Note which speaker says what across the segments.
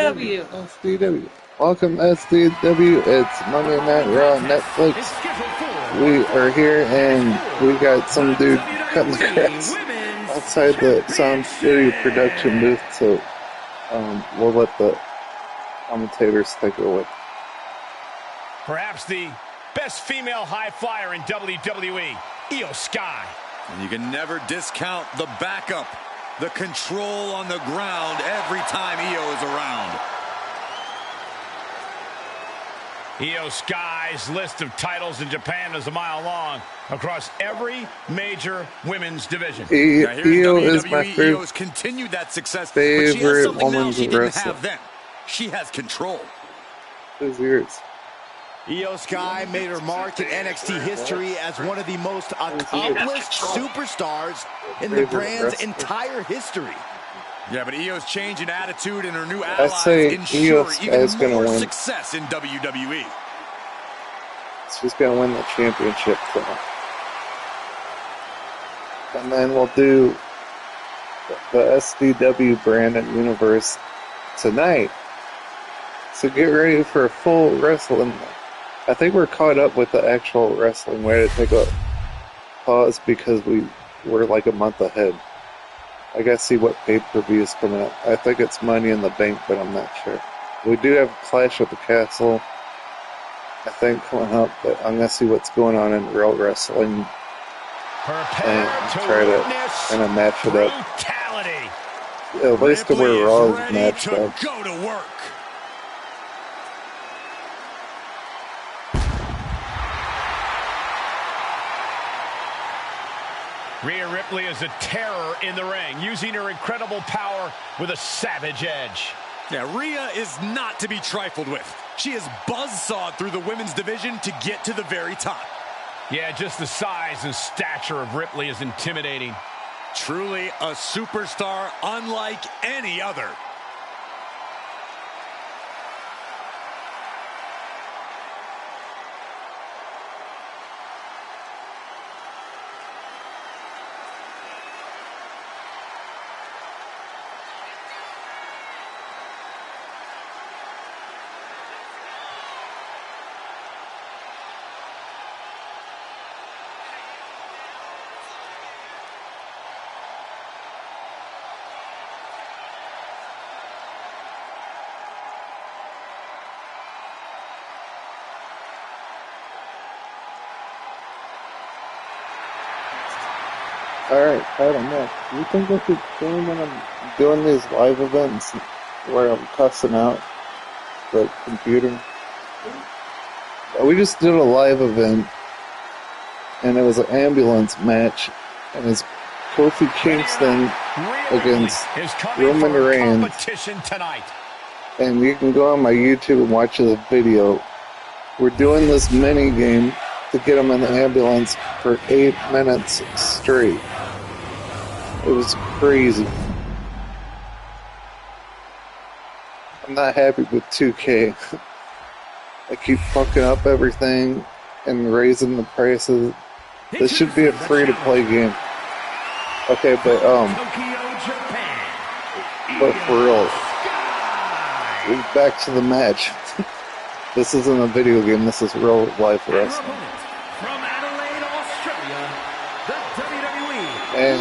Speaker 1: SDW.
Speaker 2: SDW. Welcome, SDW. It's Monday Night Raw on Netflix. We are here, and we got some dude cutting the grass outside the Sound Studio production booth, so we'll let the commentators take it away.
Speaker 3: Perhaps the best female high flyer in WWE, Io Sky.
Speaker 4: And you can never discount the backup, the control on the ground every time Io is around.
Speaker 3: Io Sky's list of titles in Japan is a mile long across every major women's division.
Speaker 2: Io is my
Speaker 4: Io's continued that success,
Speaker 2: favorite
Speaker 4: but she has something now
Speaker 2: woman's
Speaker 4: she didn't
Speaker 2: wrestler.
Speaker 4: have then. She has control.
Speaker 2: Who's yours?
Speaker 5: Io Sky made her mark in NXT history as one of the most accomplished superstars in the brand's entire history.
Speaker 4: Yeah, but Io's change in attitude and her new
Speaker 2: I
Speaker 4: allies
Speaker 2: say
Speaker 4: ensure
Speaker 2: Io
Speaker 4: even
Speaker 2: Sky's gonna
Speaker 4: more
Speaker 2: win.
Speaker 4: success in WWE.
Speaker 2: She's gonna win the championship, so. And then we'll do the SDW brand and universe tonight. So get ready for a full wrestling. I think we're caught up with the actual wrestling. We had to take a pause because we were like a month ahead. I gotta see what pay-per-view is coming up. I think it's Money in the Bank, but I'm not sure. We do have Clash at the Castle, I think, coming up, but I'm gonna see what's going on in real wrestling and try to kind of match it up. At least to where Raw is matched up.
Speaker 4: Go to work.
Speaker 3: Rhea Ripley is a terror in the ring, using her incredible power with a savage edge.
Speaker 4: Yeah, Rhea is not to be trifled with. She is buzzsawed through the women's division to get to the very top.
Speaker 3: Yeah, just the size and stature of Ripley is intimidating.
Speaker 4: Truly a superstar unlike any other.
Speaker 2: Alright, I don't know. Do you think I should film when I'm doing these live events where I'm cussing out the computer? We just did a live event, and it was an ambulance match, and it's Kofi Kingston against Roman Reigns. And you can go on my YouTube and watch the video. We're doing this mini game to get him in the ambulance for 8 minutes straight. It was crazy. I'm not happy with 2K. I keep fucking up everything and raising the prices. This should be a free-to-play game. Okay, but for real, back to the match. This isn't a video game. This is real life wrestling. And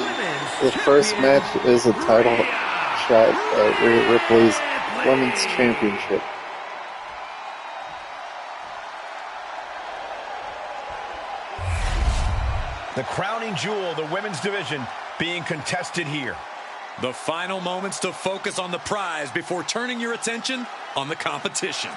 Speaker 2: the first match is a title shot at Rhea Ripley's Women's Championship.
Speaker 3: The crowning jewel of the women's division being contested here.
Speaker 4: The final moments to focus on the prize before turning your attention on the competition.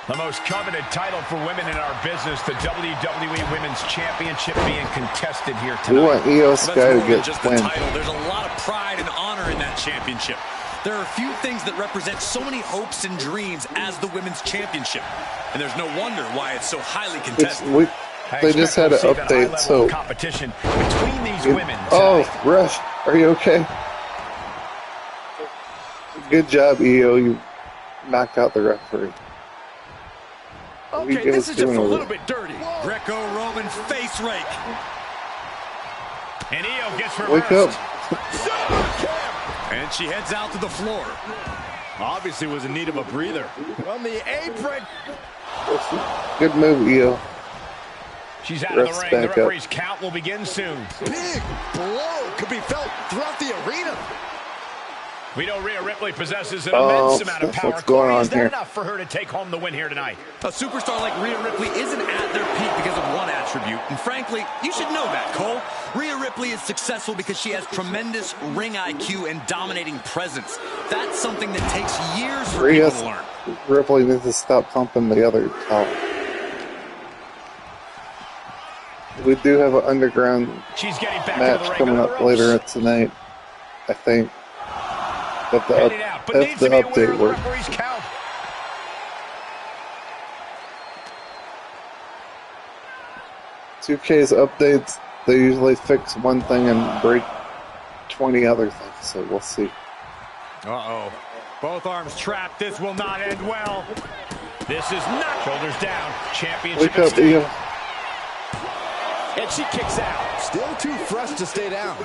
Speaker 3: The most coveted title for women in our business, the WWE Women's Championship, being contested here tonight.
Speaker 2: We want Io Sky to get
Speaker 4: just the title. There's a lot of pride and honor in that championship. There are a few things that represent so many hopes and dreams as the Women's Championship, and there's no wonder why it's so highly contested.
Speaker 2: They just had an update, so
Speaker 3: competition between these women.
Speaker 2: Oh, ref, are you okay? Good job, Io. You knocked out the referee.
Speaker 5: Okay, this is just a little bit dirty. Greco-Roman face rake.
Speaker 3: And Io gets
Speaker 2: Wake up.
Speaker 3: reversed.
Speaker 4: And she heads out to the floor.
Speaker 5: Obviously was in need of a breather. From the apron.
Speaker 2: Good move, Io.
Speaker 3: She's out of the
Speaker 2: Refs
Speaker 3: ring.
Speaker 2: back
Speaker 3: The
Speaker 2: up.
Speaker 3: referee's count will begin soon.
Speaker 5: Big blow could be felt throughout the arena.
Speaker 3: We know Rhea Ripley possesses an immense amount of power.
Speaker 2: What's going on
Speaker 3: Is that
Speaker 2: here?
Speaker 3: enough for her to take home the win here tonight?
Speaker 4: A superstar like Rhea Ripley isn't at their peak because of one attribute. And frankly, you should know that, Cole. Rhea Ripley is successful because she has tremendous ring IQ and dominating presence. That's something that takes years for people to learn.
Speaker 2: Ripley needs to stop pumping the other top. We do have an underground
Speaker 3: She's getting back to
Speaker 2: match
Speaker 3: the ring.
Speaker 2: coming
Speaker 3: Under
Speaker 2: up
Speaker 3: the ropes.
Speaker 2: later tonight, I think. If the,
Speaker 3: Headed out, but
Speaker 2: if
Speaker 3: needs
Speaker 2: the
Speaker 3: to be aware
Speaker 2: update
Speaker 3: of the
Speaker 2: works.
Speaker 3: referee's count.
Speaker 2: 2K's updates, they usually fix one thing and break 20 other things, so we'll see.
Speaker 3: Uh-oh. Both arms trapped. This will not end well. This is not. Shoulders down. Championship
Speaker 2: Wake up,
Speaker 3: at stake.
Speaker 2: Io.
Speaker 3: And she kicks out.
Speaker 5: Still too fresh to stay down.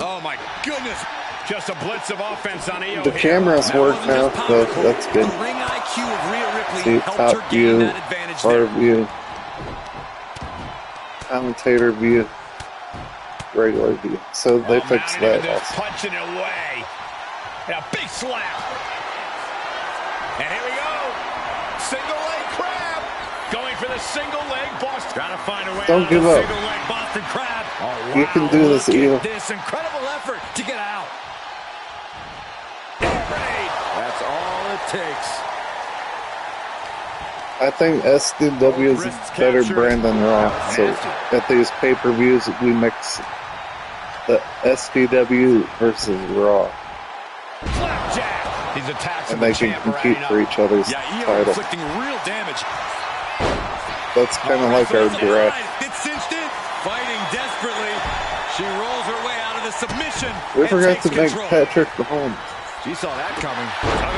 Speaker 4: Oh, my goodness.
Speaker 3: Just a blitz of offense on Io.
Speaker 2: The cameras work now, so that's good.
Speaker 4: The ring IQ of Rhea Ripley
Speaker 2: See,
Speaker 4: helped
Speaker 2: top
Speaker 4: her gain
Speaker 2: view,
Speaker 4: that advantage
Speaker 2: far
Speaker 4: there.
Speaker 2: view, commentator view, regular view. So they fixed that also.
Speaker 3: Punching it away. And a big slap. And here we go. Single leg crab. Going for the single leg Boston. Got to find a way.
Speaker 2: Don't
Speaker 3: out
Speaker 2: give
Speaker 3: of the
Speaker 2: up.
Speaker 3: Single leg Boston crab. Oh, wow.
Speaker 2: You can do this, Io.
Speaker 3: This incredible effort to get out.
Speaker 5: That's all it takes.
Speaker 2: I think SDW is a better brand than Raw. So at these pay-per-views, we mix the SDW versus Raw,
Speaker 3: Flapjack. These attacks
Speaker 2: and they can compete for each other's
Speaker 4: Yeah, Io
Speaker 2: title.
Speaker 4: inflicting real damage.
Speaker 2: That's kind of like our draft.
Speaker 4: It's cinched in. Fighting desperately. She rolls her way out of the submission.
Speaker 2: We
Speaker 4: and
Speaker 2: forgot
Speaker 4: takes
Speaker 2: to make
Speaker 4: control.
Speaker 2: Patrick Mahomes.
Speaker 5: She saw that coming.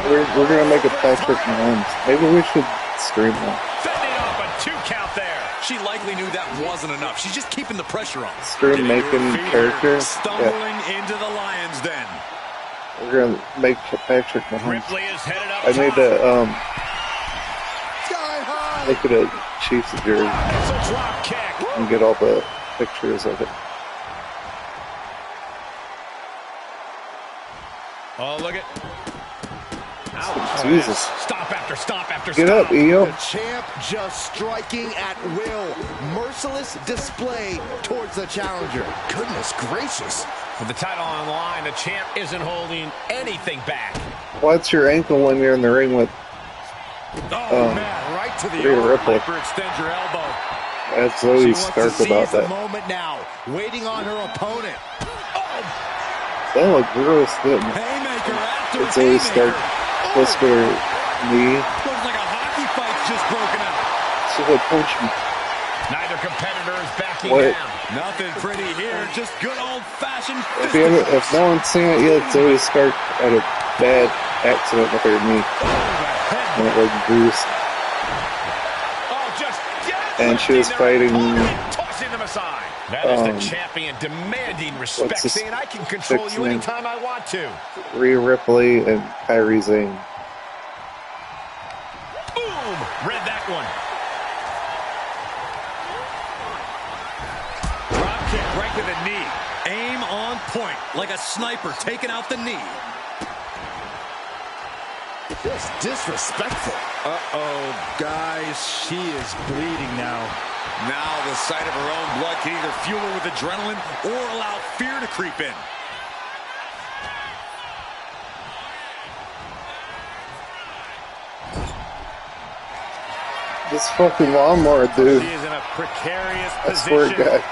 Speaker 2: We're gonna make a Patrick Mahomes. Maybe we should stream that.
Speaker 3: Fending off a 2 count there.
Speaker 4: She likely knew that wasn't enough. She's just keeping the pressure on.
Speaker 2: Stream making characters.
Speaker 4: Stumbling
Speaker 2: Yeah,
Speaker 4: into the Lions Den.
Speaker 2: we're gonna make Patrick Mahomes.
Speaker 3: Ripley is headed up
Speaker 2: I need to
Speaker 5: Sky high.
Speaker 2: look at a Chiefs jersey
Speaker 3: It's a drop kick.
Speaker 2: and get all the pictures of it.
Speaker 3: Oh, look at.
Speaker 2: Jesus.
Speaker 3: Stop after stop after
Speaker 2: Get
Speaker 3: stop.
Speaker 2: up, Io.
Speaker 5: The champ just striking at will. Merciless display towards the challenger. Goodness gracious.
Speaker 3: With the title on the line, the champ isn't holding anything back.
Speaker 2: Watch your ankle when you're in the ring with
Speaker 5: Oh, man, right to the
Speaker 2: Rhea
Speaker 5: elbow.
Speaker 2: Ripley.
Speaker 5: Hyperextend your elbow.
Speaker 2: That's
Speaker 5: She
Speaker 2: Zoe
Speaker 5: wants to
Speaker 2: Stark
Speaker 5: seize
Speaker 2: about
Speaker 5: the
Speaker 2: that.
Speaker 5: moment now, waiting on her opponent.
Speaker 2: That looked gross, didn't it?
Speaker 5: Haymaker after
Speaker 2: It's Zoe Stark
Speaker 5: haymaker.
Speaker 2: twisted her knee.
Speaker 4: Looks like a hockey fight's just broken out.
Speaker 2: She would punch me.
Speaker 3: Neither competitor is backing
Speaker 2: What?
Speaker 3: down.
Speaker 4: Nothing pretty here. Just good old-fashioned
Speaker 2: If no one's seen it yet, Zoe Stark had a bad accident with her knee. And it was bruised.
Speaker 3: Oh, just
Speaker 2: And she was fighting,
Speaker 3: tossing them aside. That is the champion demanding respect,
Speaker 2: what's this
Speaker 3: saying I can control
Speaker 2: chick's
Speaker 3: you
Speaker 2: name?
Speaker 3: anytime I want to.
Speaker 2: Rhea Ripley and Kairi Sane.
Speaker 3: Boom! Read that one.
Speaker 4: drop kick right to the knee. Aim on point, like a sniper taking out the knee.
Speaker 5: Just disrespectful.
Speaker 1: Uh-oh, guys, she is bleeding now.
Speaker 4: Now the sight of her own blood can either fuel her with adrenaline or allow fear to creep in.
Speaker 2: This fucking lawnmower, dude.
Speaker 3: She is in a precarious
Speaker 2: I swear to
Speaker 3: position.
Speaker 2: God.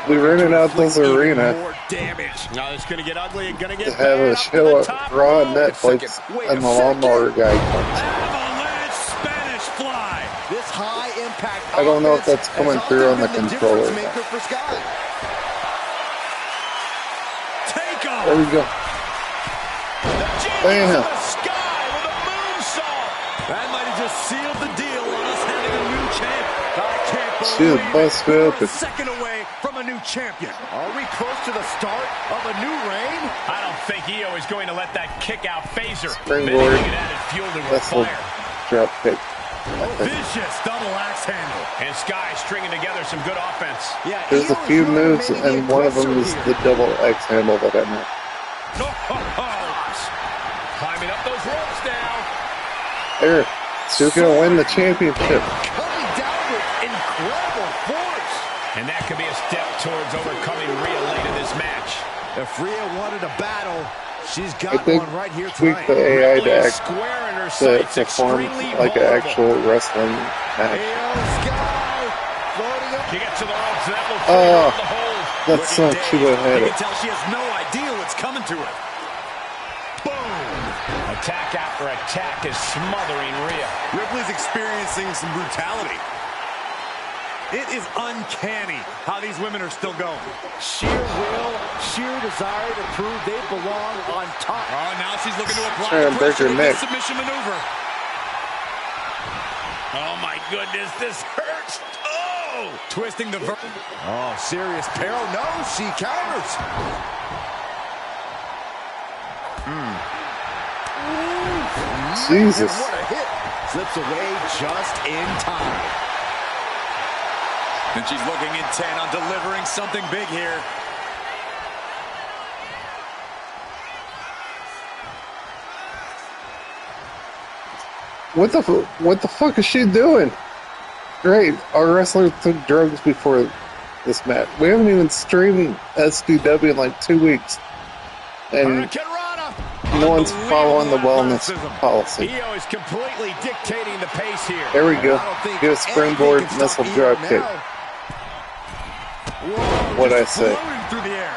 Speaker 2: We rented out this arena
Speaker 4: More damage.
Speaker 3: Now it's going to get ugly and going to
Speaker 2: to
Speaker 3: get
Speaker 2: have
Speaker 3: bad.
Speaker 2: a
Speaker 3: Up to
Speaker 2: show
Speaker 3: the
Speaker 2: at
Speaker 3: top
Speaker 2: Raw
Speaker 3: rope.
Speaker 2: and Netflix, and the lawnmower guy comes.
Speaker 4: Avalanche Spanish fly.
Speaker 5: This high impact
Speaker 2: I don't know if
Speaker 5: offense
Speaker 2: that's coming
Speaker 5: has
Speaker 2: through
Speaker 5: often
Speaker 2: on the
Speaker 5: been
Speaker 2: controller.
Speaker 5: difference maker for Sky.
Speaker 4: Take
Speaker 2: There
Speaker 4: off.
Speaker 2: we go.
Speaker 3: The genius
Speaker 2: Bam.
Speaker 3: of the Sky
Speaker 4: sealed the deal on us having a new champ. I can't
Speaker 2: She'll
Speaker 4: believe
Speaker 2: bust
Speaker 4: it.
Speaker 2: it
Speaker 4: We're
Speaker 2: open.
Speaker 4: a second away from a new champion.
Speaker 5: Are we close to the start of a new reign?
Speaker 3: I don't think Io is going to let that kick out phase her.
Speaker 2: Springboard.
Speaker 3: Maybe it added fuel to her
Speaker 2: Wrestle
Speaker 3: fire.
Speaker 2: drop kick.
Speaker 4: Vicious double axe handle.
Speaker 3: And Sky stringing together some good offense.
Speaker 5: Yeah,
Speaker 2: There's a
Speaker 5: Io is
Speaker 2: few
Speaker 5: really
Speaker 2: moves,
Speaker 5: maybe the
Speaker 2: and one of them
Speaker 5: aggressor
Speaker 2: is
Speaker 5: here.
Speaker 2: the double X handle that I know.
Speaker 3: Climbing up those ropes now.
Speaker 2: There, she's gonna win the championship.
Speaker 5: Coming down with incredible force.
Speaker 3: And that could be a step towards overcoming Rhea late in this match.
Speaker 5: If Rhea wanted a battle, she's
Speaker 2: I
Speaker 5: got
Speaker 2: think
Speaker 5: one right here
Speaker 2: tweak
Speaker 5: tonight.
Speaker 2: the AI
Speaker 3: Ripley
Speaker 2: to
Speaker 3: is
Speaker 2: act
Speaker 3: square in her
Speaker 2: to
Speaker 3: sights,
Speaker 2: perform
Speaker 3: extremely
Speaker 2: like an
Speaker 3: vulnerable.
Speaker 2: actual wrestling match.
Speaker 5: Io Sky floating up.
Speaker 3: She gets to the ropes, that will
Speaker 2: Oh,
Speaker 3: trigger off the hold.
Speaker 2: that sucks. She would have had
Speaker 4: You
Speaker 2: it.
Speaker 4: can tell she has no idea what's coming to her.
Speaker 3: Boom! Attack after attack is smothering Rhea.
Speaker 4: Ripley's experiencing some brutality. It is uncanny how these women are still going.
Speaker 5: Sheer will, sheer desire to prove they belong on top.
Speaker 4: Oh, now she's looking to apply
Speaker 2: Trying to break
Speaker 4: pressure
Speaker 2: her
Speaker 4: with this
Speaker 2: neck.
Speaker 4: submission maneuver.
Speaker 3: Oh my goodness, this hurts. Oh!
Speaker 4: Twisting the
Speaker 5: Oh, serious peril. No, she counters.
Speaker 2: Jesus.
Speaker 5: And what a hit. Slips away just in time.
Speaker 4: And she's looking intent on delivering something big here.
Speaker 2: What the fuck is she doing? Great, our wrestler took drugs before this match. We haven't even streamed SDW in like 2 weeks. And
Speaker 3: Hurricane Rana.
Speaker 2: no one's following the wellness policy.
Speaker 3: Io is completely dictating the pace here.
Speaker 2: There we go.
Speaker 5: I don't think
Speaker 2: Get a springboard
Speaker 5: anything can
Speaker 2: missile
Speaker 5: stop
Speaker 2: drop
Speaker 5: Io
Speaker 2: kick.
Speaker 5: now.
Speaker 2: What'd I say?
Speaker 4: Floating through the air.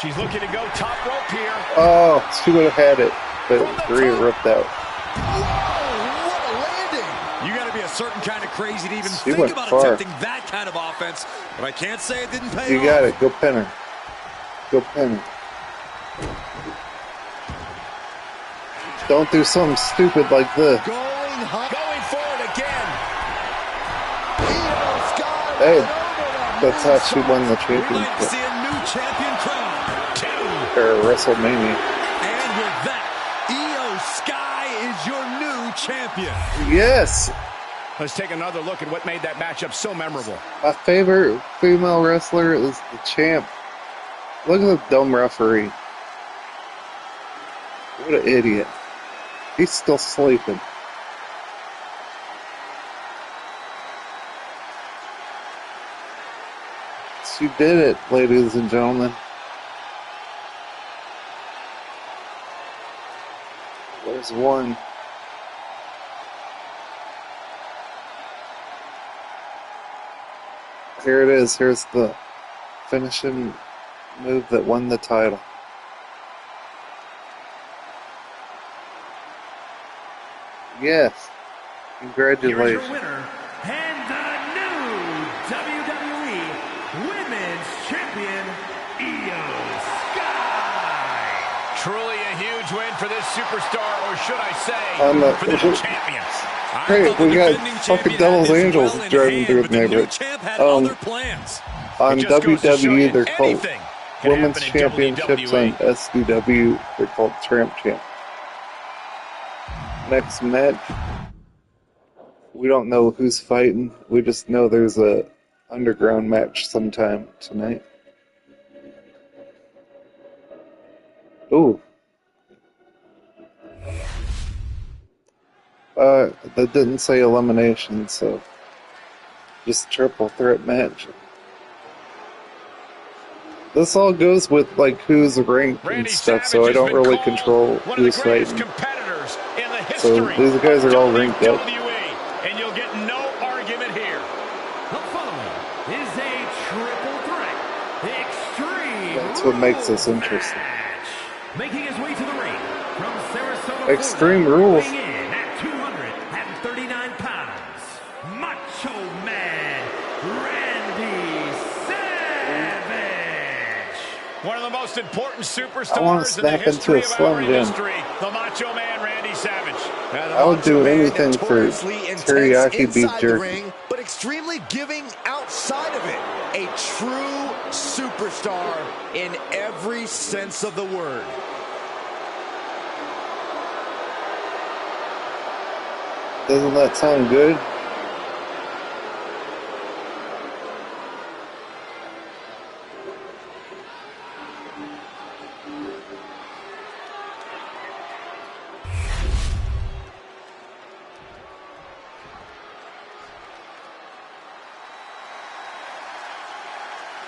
Speaker 3: She's looking to go top rope here.
Speaker 2: Oh, she would have had it, but Rhea ripped out.
Speaker 5: Whoa, what a landing.
Speaker 4: You got to be a certain kind of crazy to even
Speaker 2: She
Speaker 4: think
Speaker 2: went
Speaker 4: about
Speaker 2: far.
Speaker 4: attempting that kind of offense. But I can't say it didn't pay
Speaker 2: You
Speaker 4: off.
Speaker 2: got it. Go pin her. Go pin her. Don't do something stupid like this.
Speaker 5: Going high.
Speaker 3: Going for it again.
Speaker 5: Io Sky
Speaker 2: Hey,
Speaker 5: right over the
Speaker 2: that's how she won the
Speaker 4: We'd like to
Speaker 2: championship.
Speaker 4: see a new champion crowned.
Speaker 2: Or WrestleMania.
Speaker 4: And with that, Io Sky is your new champion.
Speaker 2: Yes!
Speaker 3: Let's take another look at what made that matchup so memorable.
Speaker 2: My favorite female wrestler is the champ. Look at the dumb referee. What an idiot. He's still sleeping. She did it, ladies and gentlemen. There's one. Here it is. Here's the finishing move that won the title. Yes.
Speaker 6: Here is
Speaker 2: Congratulations.
Speaker 6: your winner and the new WWE Women's Champion, Io Sky.
Speaker 3: Truly a huge win for this superstar, or should I
Speaker 2: On
Speaker 3: say,
Speaker 2: the-
Speaker 3: for the champions.
Speaker 4: I
Speaker 2: Hey,
Speaker 4: thought the
Speaker 2: we got
Speaker 4: defending
Speaker 2: fucking
Speaker 4: champion
Speaker 2: Devil's
Speaker 4: had this
Speaker 2: Angels
Speaker 4: well in
Speaker 2: driving
Speaker 4: hand,
Speaker 2: through
Speaker 4: but
Speaker 2: the
Speaker 4: the new
Speaker 2: neighborhood.
Speaker 4: champ had
Speaker 2: Um,
Speaker 4: other plans.
Speaker 2: On
Speaker 3: It just goes to show
Speaker 2: WWE,
Speaker 3: you
Speaker 2: they're called
Speaker 3: anything can
Speaker 2: Women's
Speaker 3: happen in
Speaker 2: Championships. On
Speaker 3: WWE.
Speaker 2: SDW, they're called Tramp Champ. Next match, we don't know who's fighting. We just know there's a underground match sometime tonight. Ooh. That didn't say elimination, so just triple threat match. This all goes with like who's ranked and
Speaker 3: Randy
Speaker 2: stuff,
Speaker 3: Savage
Speaker 2: so I
Speaker 3: has
Speaker 2: don't
Speaker 3: been
Speaker 2: really
Speaker 3: called
Speaker 2: control
Speaker 3: one
Speaker 2: who's
Speaker 3: of the greatest
Speaker 2: fighting.
Speaker 3: competitors in the
Speaker 2: So
Speaker 3: history
Speaker 2: these guys are all
Speaker 3: of
Speaker 2: ranked up.
Speaker 3: WWE, and you'll get no argument here.
Speaker 6: The following is a triple threat extreme
Speaker 2: That's what makes this
Speaker 6: rules
Speaker 2: interesting.
Speaker 6: match. Making his way to the ring from Sarasota,
Speaker 2: Extreme
Speaker 6: Florida,
Speaker 2: Rules.
Speaker 6: weighing in at 239 pounds, Macho Man Randy Savage.
Speaker 3: One of the most important
Speaker 2: I wanna
Speaker 3: superstars in the
Speaker 2: snap into
Speaker 3: history
Speaker 2: a
Speaker 3: of
Speaker 2: Slim
Speaker 3: our
Speaker 2: Jim.
Speaker 3: industry, the Macho Man Randy Savage.
Speaker 2: I would do anything for teriyaki beef jerky.
Speaker 5: Ring, but extremely giving outside of it. A true superstar in every sense of the word.
Speaker 2: Doesn't that sound good?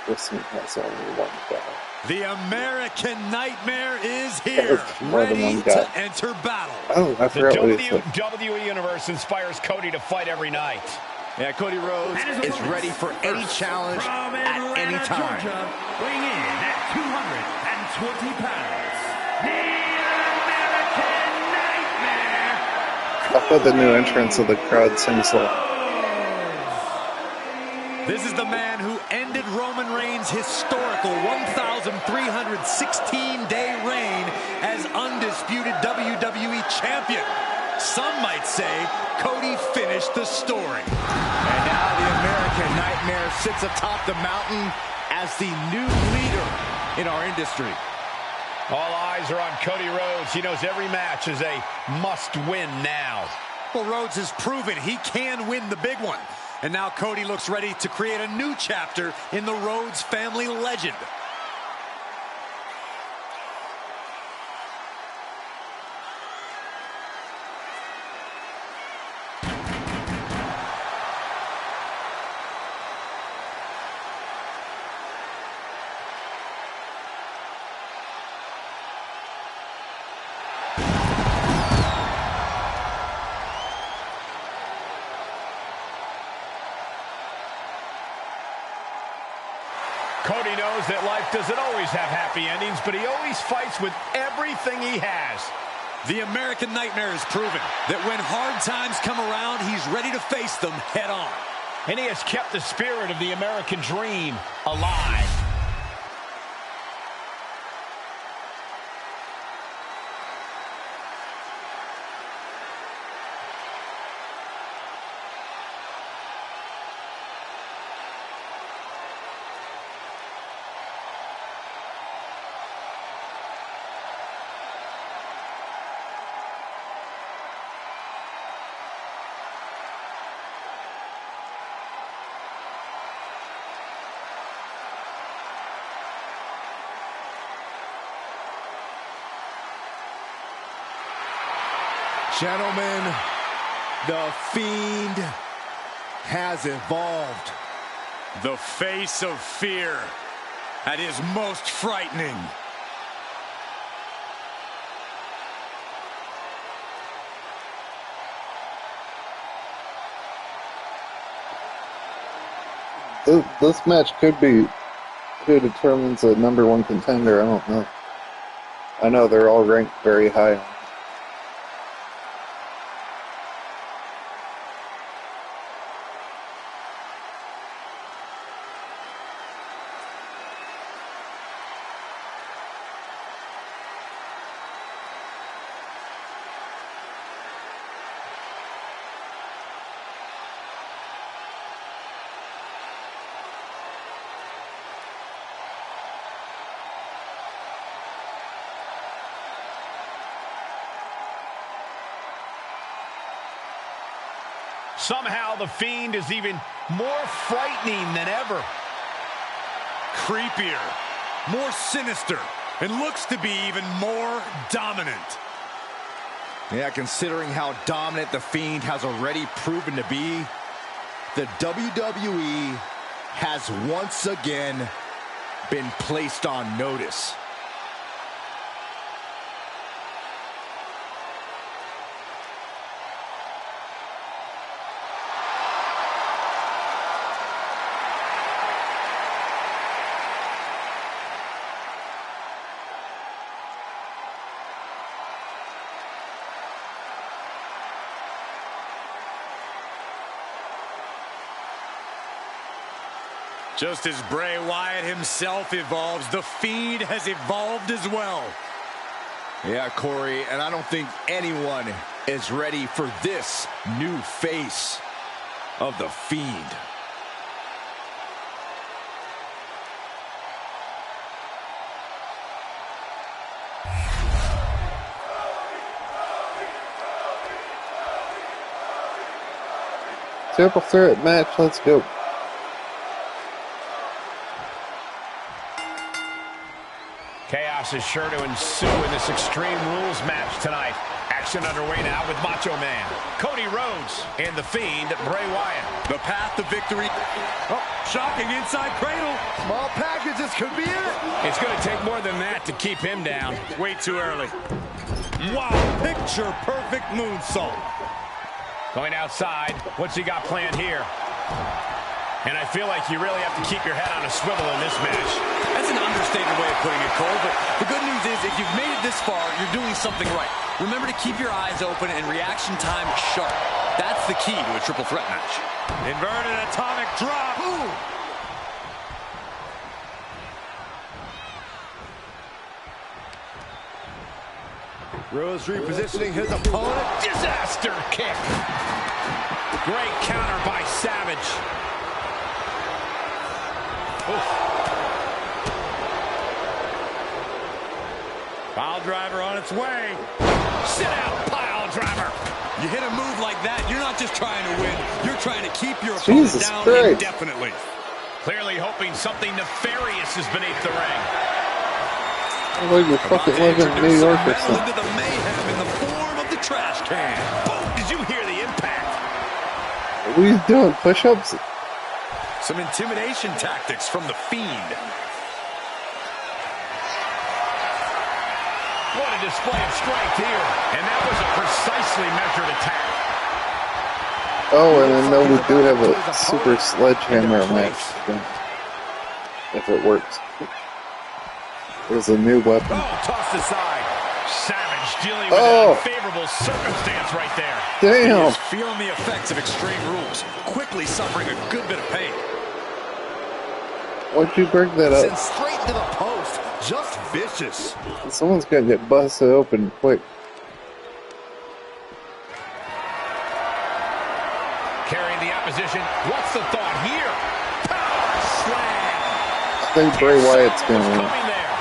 Speaker 2: Wrestling has only one guy.
Speaker 4: The American Nightmare is here, ready to enter battle.
Speaker 2: Oh, I forgot what
Speaker 3: The WWE Universe inspires Cody to fight every night.
Speaker 5: Yeah, Cody Rhodes is ready for any challenge at any time.
Speaker 6: Georgia, weighing in at 220 pounds, the American Nightmare.
Speaker 2: I thought the new entrance of the crowd seems like.
Speaker 4: This is the man who ended Roman Reigns' historical 1,316-day reign as undisputed WWE champion. Some might say Cody finished the story.
Speaker 5: And now the American Nightmare sits atop the mountain as the new leader in our industry.
Speaker 3: All eyes are on Cody Rhodes. He knows every match is a must-win now.
Speaker 4: Well, Rhodes has proven he can win the big one. And now Cody looks ready to create a new chapter in the Rhodes family legend.
Speaker 3: Cody knows that life doesn't always have happy endings, but he always fights with everything he has.
Speaker 4: The American Nightmare has proven that when hard times come around, he's ready to face them head on.
Speaker 3: And he has kept the spirit of the American dream alive.
Speaker 5: Gentlemen, the Fiend has evolved.
Speaker 4: The face of fear at his most frightening.
Speaker 2: This match could be who determines the #1 contender. I don't know. I know they're all ranked very high.
Speaker 3: Somehow the Fiend is even more frightening than ever.
Speaker 4: Creepier, more sinister, and looks to be even more dominant.
Speaker 5: Yeah, considering how dominant the Fiend has already proven to be, the WWE has once again been placed on notice.
Speaker 4: Just as Bray Wyatt himself evolves, the Fiend has evolved as well.
Speaker 5: Yeah, Corey, and I don't think anyone is ready for this new face of the Fiend.
Speaker 2: Triple threat match, let's go.
Speaker 3: Chaos is sure to ensue in this Extreme Rules match tonight. Action underway now with Macho Man, Cody Rhodes, and The Fiend, Bray Wyatt.
Speaker 4: The path to victory. Oh, shocking inside cradle.
Speaker 5: Small packages could be it.
Speaker 3: It's going to take more than that to keep him down.
Speaker 4: Way too early. Wow, picture perfect moonsault.
Speaker 3: Going outside, what's he got planned here? And I feel like you really have to keep your head on a swivel in this match.
Speaker 4: That's an understated way of putting it, Cole, but the good news is if you've made it this far, you're doing something right. Remember to keep your eyes open and reaction time sharp. That's the key to a triple threat match.
Speaker 3: Inverted atomic drop. Ooh.
Speaker 5: Rose repositioning his opponent.
Speaker 3: Disaster kick. Great counter by Savage. Oof. Pile driver on its way. Sit out, pile driver.
Speaker 4: You hit a move like that, you're not just trying to win, you're trying to keep your opponent down indefinitely.
Speaker 3: Clearly hoping something nefarious is beneath the ring.
Speaker 2: Like you fucking live in New York or something.
Speaker 4: Into the mayhem in the form of the trash can.
Speaker 3: Boom, did you hear the impact?
Speaker 2: What are you doing? Push-ups?
Speaker 4: Some intimidation tactics from the Fiend.
Speaker 3: What a display of strength here. And that was a precisely measured attack.
Speaker 2: Oh, and I know we do have a super sledgehammer match. If it works. There's a new weapon.
Speaker 3: Oh, tossed aside. Savage dealing with an unfavorable circumstance right there.
Speaker 2: Damn.
Speaker 4: He is feeling the effects of Extreme Rules. Quickly suffering a good bit of pain.
Speaker 2: Why'd you break that
Speaker 5: Sent
Speaker 2: up?
Speaker 5: straight to the post. Just vicious.
Speaker 2: Someone's gonna get busted open quick.
Speaker 3: Carrying the opposition. What's the thought here? Power slam.
Speaker 2: I think Bray Wyatt's gonna win.
Speaker 3: Coming there.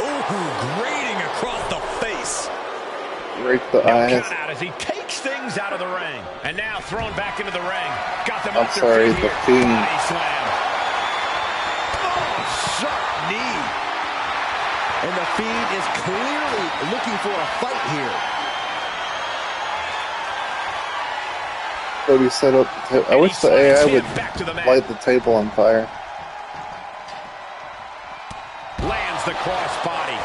Speaker 4: Ooh, grating across the face.
Speaker 2: Right the eyes.
Speaker 3: Count out as he takes things out of the ring. And now thrown back into the ring. Got them
Speaker 2: I'm
Speaker 3: up
Speaker 2: sorry,
Speaker 3: their feet
Speaker 2: the
Speaker 3: here.
Speaker 2: Fiend.
Speaker 3: Body slam.
Speaker 5: Sharp knee. And the Fiend is clearly looking for a fight here.
Speaker 2: Cody set up the I wish the AI would light the table on fire.
Speaker 3: Lands the crossbody.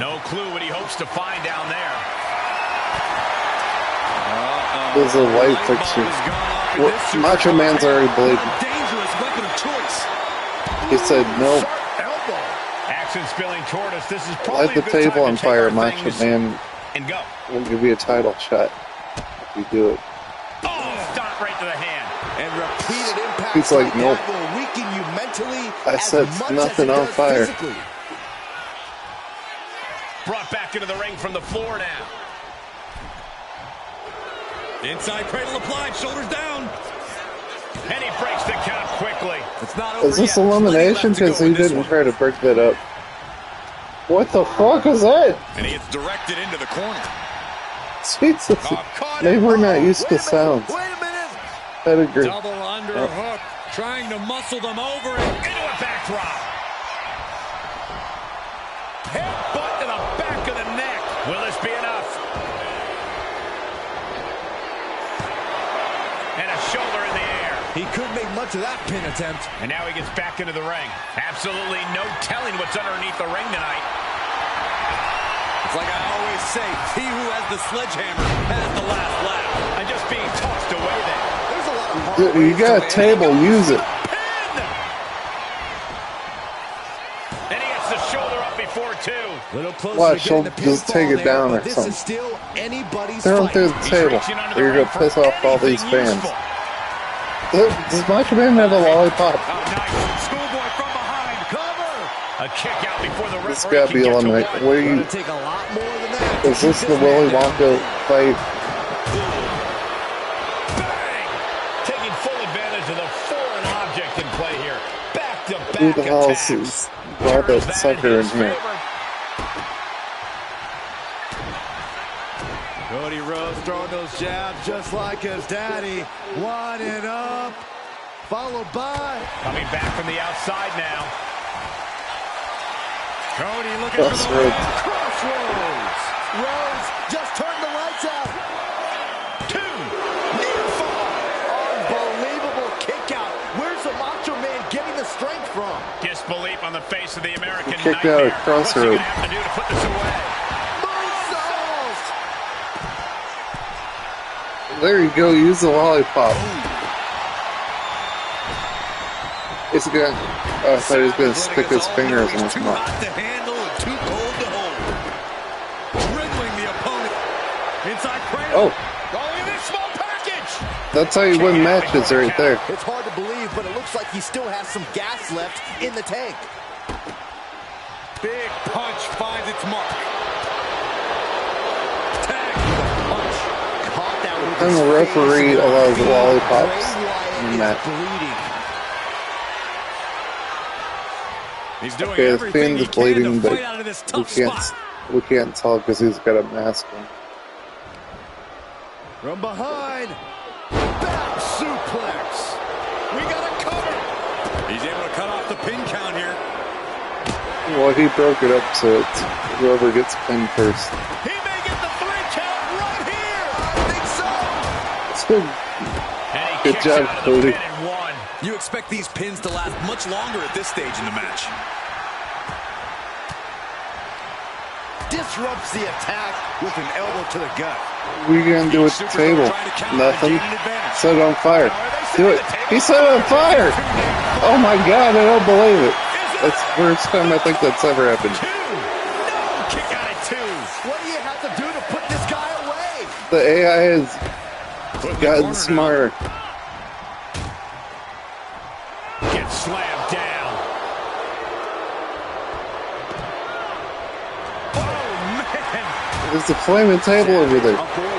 Speaker 3: No clue what he hopes to find down there.
Speaker 2: There's a light fixture. Macho Man's already bleeding.
Speaker 4: Dangerous weapon of choice.
Speaker 2: He said nope.
Speaker 3: Elbow. Action spilling toward us. This is probably
Speaker 2: Light the
Speaker 3: a good time
Speaker 2: table
Speaker 3: to
Speaker 2: on
Speaker 3: take
Speaker 2: fire,
Speaker 3: our
Speaker 2: Macho
Speaker 3: things
Speaker 2: Man
Speaker 3: and go.
Speaker 2: will give you a title shot if you do it.
Speaker 3: Oh, stop right to the hand.
Speaker 5: And repeated impacts
Speaker 2: He's like, nope.
Speaker 5: that will weaken you mentally
Speaker 2: I
Speaker 5: as
Speaker 2: set
Speaker 5: much
Speaker 2: nothing
Speaker 5: as it
Speaker 2: on
Speaker 5: does
Speaker 2: fire.
Speaker 5: physically.
Speaker 3: Brought back into the ring from the floor now.
Speaker 4: Inside cradle applied, shoulders down.
Speaker 3: And he breaks the count quickly.
Speaker 4: It's not over
Speaker 2: Is this
Speaker 4: yet.
Speaker 2: elimination?
Speaker 4: Plenty
Speaker 2: Because
Speaker 4: left to go
Speaker 2: he
Speaker 4: in this
Speaker 2: didn't
Speaker 4: one.
Speaker 2: try to break that up. What the fuck is that?
Speaker 4: And he gets directed into the corner.
Speaker 2: Jesus. Maybe we're not used to sounds.
Speaker 5: Wait a minute.
Speaker 2: Pedigree.
Speaker 4: Double underhook, trying to muscle them over it.
Speaker 3: Into a backdrop. Headbutt to the back of the neck. Will this be enough? And a shoulder in the air.
Speaker 5: He couldn't make much of that pin attempt.
Speaker 3: And now he gets back into the ring. Absolutely no telling what's underneath the ring tonight.
Speaker 4: It's like I always say, he who has the sledgehammer has the last laugh.
Speaker 3: And just being tossed away there.
Speaker 5: There's a lot of hard
Speaker 2: You
Speaker 5: ways
Speaker 2: got
Speaker 5: to
Speaker 2: a table, use it.
Speaker 3: Pin! And he gets the shoulder up before two.
Speaker 5: Little closer
Speaker 2: Watch,
Speaker 5: to getting
Speaker 2: he'll
Speaker 5: the
Speaker 2: just
Speaker 5: pinfall
Speaker 2: take it
Speaker 5: there,
Speaker 2: down
Speaker 5: but
Speaker 2: or
Speaker 5: this
Speaker 2: something.
Speaker 5: is still anybody's
Speaker 2: Throw him
Speaker 5: fight.
Speaker 2: through the
Speaker 3: He's
Speaker 2: table.
Speaker 3: reaching under the
Speaker 2: You're
Speaker 3: ring
Speaker 2: gonna
Speaker 3: for
Speaker 2: piss off all these
Speaker 3: anything
Speaker 2: fans.
Speaker 3: useful.
Speaker 2: Does Macho Man have a lollipop?
Speaker 3: Oh, nice. Schoolboy from behind. Cover. A kick out before the referee.
Speaker 2: This gotta be eliminated. What are you?
Speaker 4: Take a lot more than that.
Speaker 2: Is this the Willy Wonka fight?
Speaker 3: Bang! Taking full advantage of the foreign object in play here. Back to back.
Speaker 2: Who the hell is brought that sucker in here?
Speaker 5: Cody Rhodes throwing those jabs just like his daddy. Winding up, followed by...
Speaker 3: Coming back from the outside now.
Speaker 5: Cody looking for the
Speaker 2: Crossroads.
Speaker 5: Crossroads. Rhodes just turned the lights out.
Speaker 3: 2. Near fall.
Speaker 5: Unbelievable kick out. Where's the Macho Man getting the strength from?
Speaker 3: Disbelief on the face of the American
Speaker 2: Kicked out
Speaker 3: Nightmare.
Speaker 2: at Crossroads.
Speaker 3: What's he gonna have to do to put this away?
Speaker 2: There you go. Use the lollipop. It's gonna. Oh, I thought he was gonna stick his fingers in his
Speaker 4: Too
Speaker 2: mouth.
Speaker 4: hot to handle and too cold to hold. Wriggling the opponent. Inside cradle.
Speaker 2: Oh,
Speaker 3: Going in this small package.
Speaker 2: that's how you win matches right there.
Speaker 5: It's hard to believe, but it looks like he still has some gas left in the tank.
Speaker 4: Big punch finds its mark. Tag with a punch. Caught that with
Speaker 2: And
Speaker 4: his
Speaker 2: the referee
Speaker 4: face.
Speaker 2: allows lollipops
Speaker 4: Bray
Speaker 2: in
Speaker 4: Wyatt
Speaker 2: that.
Speaker 4: is bleeding. He's doing
Speaker 2: Okay, the
Speaker 4: everything he
Speaker 2: Fiend's
Speaker 4: can
Speaker 2: bleeding,
Speaker 4: to
Speaker 2: but
Speaker 4: fight out of this
Speaker 2: we
Speaker 4: tough
Speaker 2: can't.
Speaker 4: spot.
Speaker 2: We can't tell because he's got a mask on.
Speaker 5: From behind. Back suplex.
Speaker 3: We got a cover.
Speaker 4: He's able to cut off the pin count here.
Speaker 2: Well, he broke it up so it's whoever gets pinned first.
Speaker 3: He may get the 3 count right here.
Speaker 5: I think so.
Speaker 3: And he
Speaker 2: Good
Speaker 3: kicks
Speaker 2: job,
Speaker 3: out of
Speaker 2: Cody.
Speaker 3: the pin and 1.
Speaker 4: You expect these pins to last much longer at this stage in the match.
Speaker 5: Disrupts the attack with an elbow to the gut.
Speaker 2: What are you gonna do with the table? Nothing. Set it on fire. Do it. He set it on fire. Oh my God! I don't believe it. That's the first time I think that's ever happened.
Speaker 3: 2. No. Kick out at 2.
Speaker 5: What do you have to do to put this guy away?
Speaker 2: The AI has gotten smarter.
Speaker 3: Gets slammed down. Oh, man.
Speaker 2: There's a flaming table over there.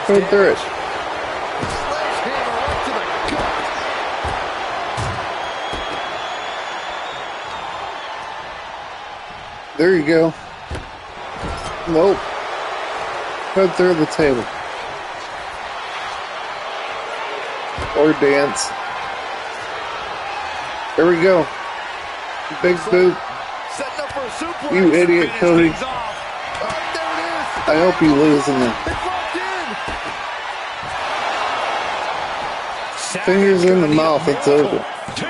Speaker 2: Go through it.
Speaker 5: Sledgehammer right to the gut.
Speaker 2: There you go. Nope. Cut through the table. Or dance. There we go. Big boot.
Speaker 5: Setting up for a suplex.
Speaker 2: You idiot, Cody.
Speaker 5: Oh, there it is.
Speaker 2: I hope you lose in the
Speaker 5: It's locked in.
Speaker 2: fingers in the mouth. It's over.
Speaker 3: 2.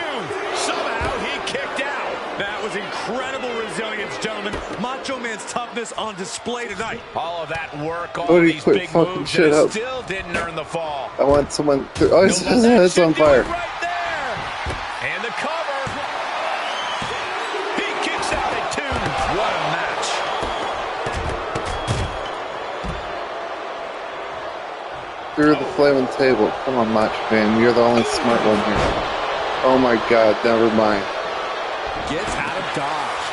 Speaker 3: Somehow he kicked out.
Speaker 4: That was incredible resilience, gentlemen. Macho Man's toughness on display tonight.
Speaker 3: All of that work, all
Speaker 2: Cody,
Speaker 3: these
Speaker 2: quit
Speaker 3: big
Speaker 2: fucking
Speaker 3: moves,
Speaker 2: shit
Speaker 3: and it
Speaker 2: up.
Speaker 3: still didn't earn the fall.
Speaker 2: I want someone to. Oh, his
Speaker 3: No, that
Speaker 2: head's
Speaker 3: should
Speaker 2: on
Speaker 3: do
Speaker 2: fire.
Speaker 3: it right there. And the cover. He kicks out at 2. What a match.
Speaker 2: Through the flaming table. Come on, Macho Man. You're the only smart one here. Oh my God, never mind.
Speaker 4: Gets out of dodge.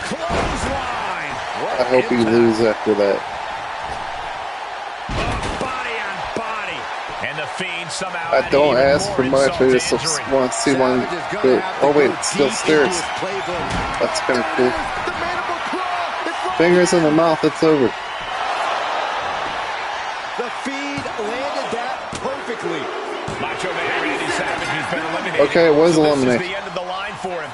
Speaker 3: Clothesline.
Speaker 2: I hope you lose after that.
Speaker 3: Body on body. And the Fiend somehow.
Speaker 2: I don't ask for much. I just want to see one. Oh wait, it's still stairs. That's kind of cool.
Speaker 5: The mandible claw. It's locked
Speaker 2: Fingers in the mouth. It's over.
Speaker 5: The Fiend landed that perfectly.
Speaker 3: Macho Man Randy Savage has been eliminated.
Speaker 2: Okay, it was
Speaker 3: So this
Speaker 2: eliminated.
Speaker 3: is the end of the line for him.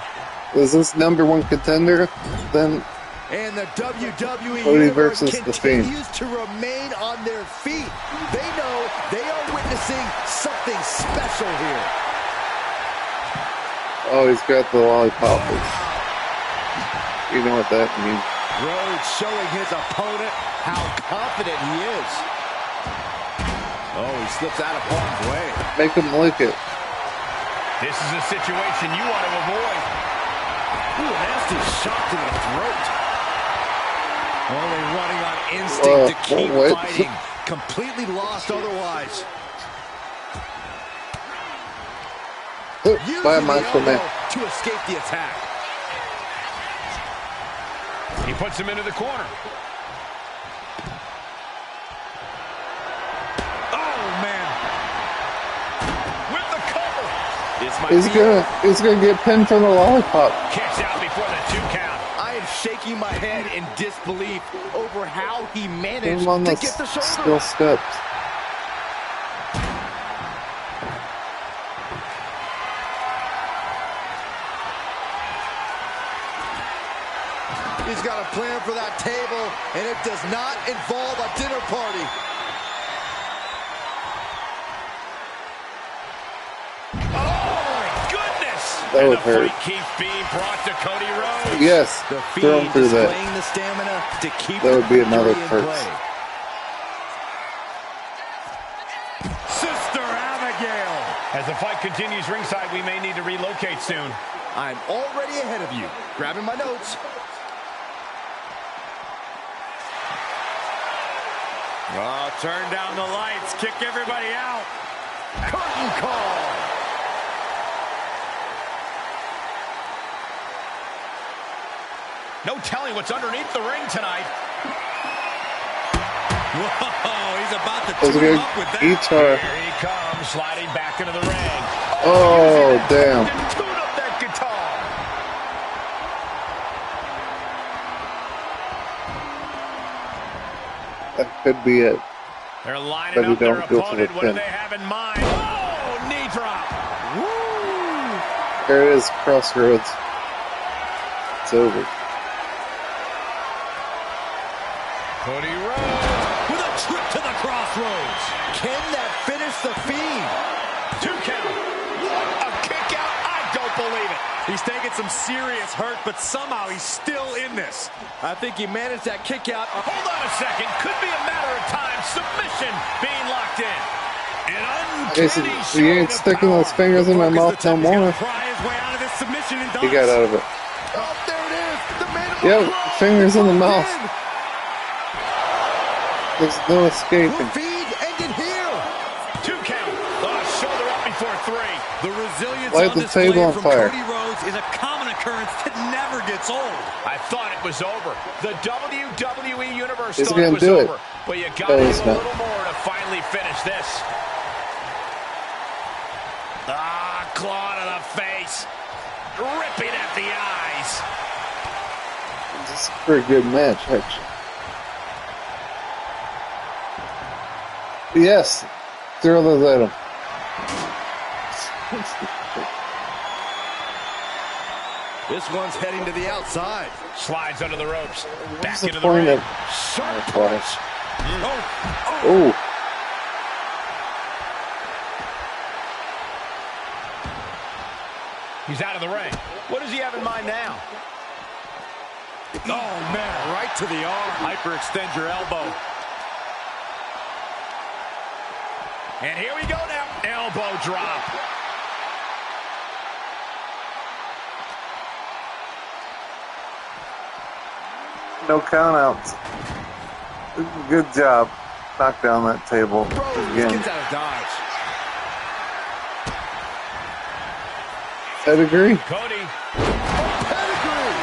Speaker 2: Is this #1 contender? Then
Speaker 5: And the WWE
Speaker 2: Cody
Speaker 5: Universe
Speaker 2: versus The Fiend.
Speaker 5: continues to remain on their feet. They know they are witnessing something special here.
Speaker 2: oh, he's got the lollipop. You know what that means.
Speaker 5: Rhodes showing his opponent how confident he is.
Speaker 4: Oh, he slips out of harm's way.
Speaker 2: Make him lick it.
Speaker 3: This is a situation you want to avoid.
Speaker 5: Ooh, nasty shot to the throat.
Speaker 4: Only running on instinct to keep
Speaker 2: what?
Speaker 4: fighting. Completely lost otherwise.
Speaker 2: Bye,
Speaker 5: Using the
Speaker 2: Macho Man.
Speaker 5: elbow to escape the attack.
Speaker 3: He puts him into the corner.
Speaker 4: Oh, man.
Speaker 3: With the cover.
Speaker 4: This might
Speaker 2: He's gonna get pinned from the lollipop.
Speaker 3: Kicks out before the 2 count.
Speaker 5: I am shaking my head in disbelief over how he managed
Speaker 2: Him on
Speaker 5: to
Speaker 2: the
Speaker 5: get the shoulder.
Speaker 2: steel steps.
Speaker 5: He's got a plan for that table, and it does not involve a dinner party.
Speaker 2: That would
Speaker 3: the
Speaker 2: hurt.
Speaker 3: fight keeps being brought to Cody Rhodes.
Speaker 2: Yes,
Speaker 5: The
Speaker 2: throw him
Speaker 5: Fiend
Speaker 2: through that.
Speaker 5: displaying the stamina to keep
Speaker 2: That would be
Speaker 5: the
Speaker 2: another
Speaker 5: victory in
Speaker 2: first.
Speaker 5: play.
Speaker 3: Sister Abigail. As the fight continues ringside, we may need to relocate soon.
Speaker 5: I'm already ahead of you. Grabbing my notes.
Speaker 3: Oh, turn down the lights. Kick everybody out. Curtain call. No telling what's underneath the ring tonight.
Speaker 4: Whoa, he's about to
Speaker 2: That was a
Speaker 4: tune him
Speaker 2: good
Speaker 4: up with that.
Speaker 2: guitar.
Speaker 3: Here he comes, sliding back into the ring.
Speaker 2: Oh, damn.
Speaker 3: Tune up that guitar.
Speaker 2: That could be it.
Speaker 3: They're lining
Speaker 2: But you
Speaker 3: up their
Speaker 2: don't go for the
Speaker 3: opponent. What do
Speaker 2: pin.
Speaker 3: they have in mind? Oh, knee drop. Woo!
Speaker 2: There it is, Crossroads. It's over.
Speaker 3: Cody Rhodes.
Speaker 4: With a trip to the crossroads.
Speaker 5: Can that finish the Fiend?
Speaker 3: 2 count. What a kick out. I don't believe it.
Speaker 4: He's taking some serious hurt, but somehow he's still in this.
Speaker 5: I think he managed that kick out.
Speaker 3: Hold on a second. Could be a matter of time. Submission being locked in. An uncanny
Speaker 2: He ain't sticking those fingers in my mouth no more.
Speaker 4: Pry his way out of this submission and
Speaker 2: He got out of it.
Speaker 5: Oh, there it is. The man
Speaker 2: Yep, fingers in the mouth. There's no escaping.
Speaker 5: Will Fiend ended here.
Speaker 3: 2 count. Shoulder up before 3.
Speaker 4: The resilience
Speaker 2: Light
Speaker 4: on
Speaker 2: the
Speaker 4: display
Speaker 2: table on
Speaker 4: from
Speaker 2: fire.
Speaker 4: Cody Rhodes is a common occurrence that never gets old.
Speaker 3: I thought it was over. The WWE Universe
Speaker 2: He's
Speaker 3: thought
Speaker 2: gonna
Speaker 3: it was
Speaker 2: do it.
Speaker 3: over. But you got
Speaker 2: No,
Speaker 3: to do
Speaker 2: he's
Speaker 3: a
Speaker 2: not.
Speaker 3: little more to finally finish this. Claw to the face. Ripping at the eyes.
Speaker 2: This is a pretty good match, actually. Yes, throw those at him.
Speaker 5: This one's heading to the outside.
Speaker 3: Slides under the ropes. Back
Speaker 2: the
Speaker 3: into the
Speaker 2: point
Speaker 3: ring.
Speaker 2: of-
Speaker 3: Sharp
Speaker 2: Oh,
Speaker 3: punch.
Speaker 2: Oh,
Speaker 3: He's out of the ring. What does he have in mind now?
Speaker 4: Oh, man, right to the arm.
Speaker 3: Hyperextend your elbow. And here we go now. Elbow drop.
Speaker 2: no countouts. Good job. Knock down that table
Speaker 5: Rhodes
Speaker 2: again.
Speaker 5: gets out of dodge.
Speaker 2: Pedigree.
Speaker 3: Cody
Speaker 5: Pedigree.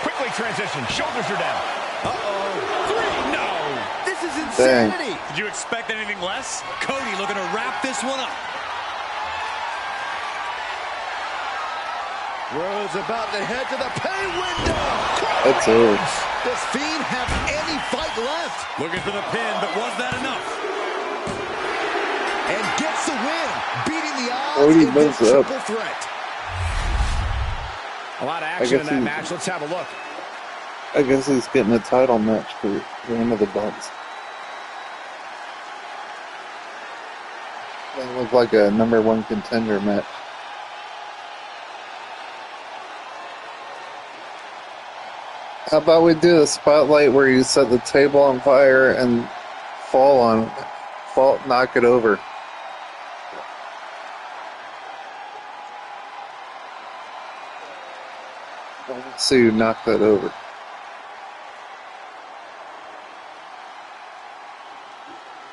Speaker 3: quickly transition. Shoulders are down. Uh-oh. 3, no.
Speaker 5: This is insanity.
Speaker 4: Did you expect anything less? Cody looking to wrap this one up.
Speaker 5: Rhodes about to head to the pay window.
Speaker 2: That's over.
Speaker 5: Does Fiend have any fight left?
Speaker 4: Looking for the pin, but was that enough?
Speaker 5: And gets the win, beating the odds
Speaker 2: Cody
Speaker 5: in this
Speaker 2: moves up.
Speaker 5: triple threat.
Speaker 3: A lot of
Speaker 2: I
Speaker 3: action in
Speaker 2: guess
Speaker 3: that
Speaker 2: he-
Speaker 3: match. Let's have a look.
Speaker 2: I guess he's getting a title match for the end of the belts. That looked like a #1 contender match. How about we do a spotlight where you set the table on fire and knock it over. So you knock that over.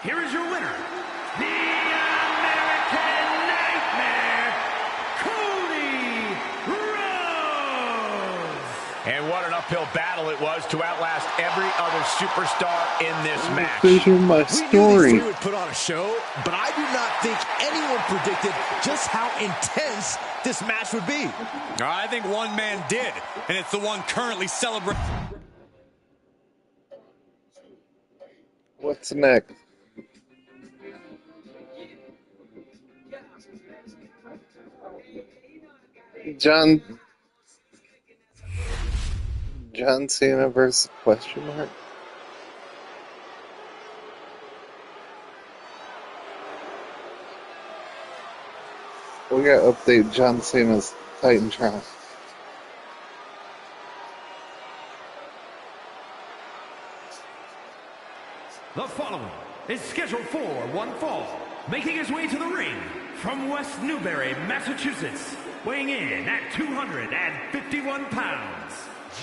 Speaker 6: Here is your winner, the American Nightmare, Cody Rhodes.
Speaker 3: And what an uphill battle it was to outlast every other superstar in this match.
Speaker 2: These are my
Speaker 5: We knew these
Speaker 2: story.
Speaker 5: three would put on a show, but I do not think anyone predicted just how intense this match would be.
Speaker 4: I think one man did, and it's the one currently celebrating.
Speaker 2: What's next? John Cena versus question mark? We gotta update John Cena's Titantron.
Speaker 6: The following is scheduled for one fall, making his way to the ring from West Newbury, Massachusetts, weighing in at 251 pounds,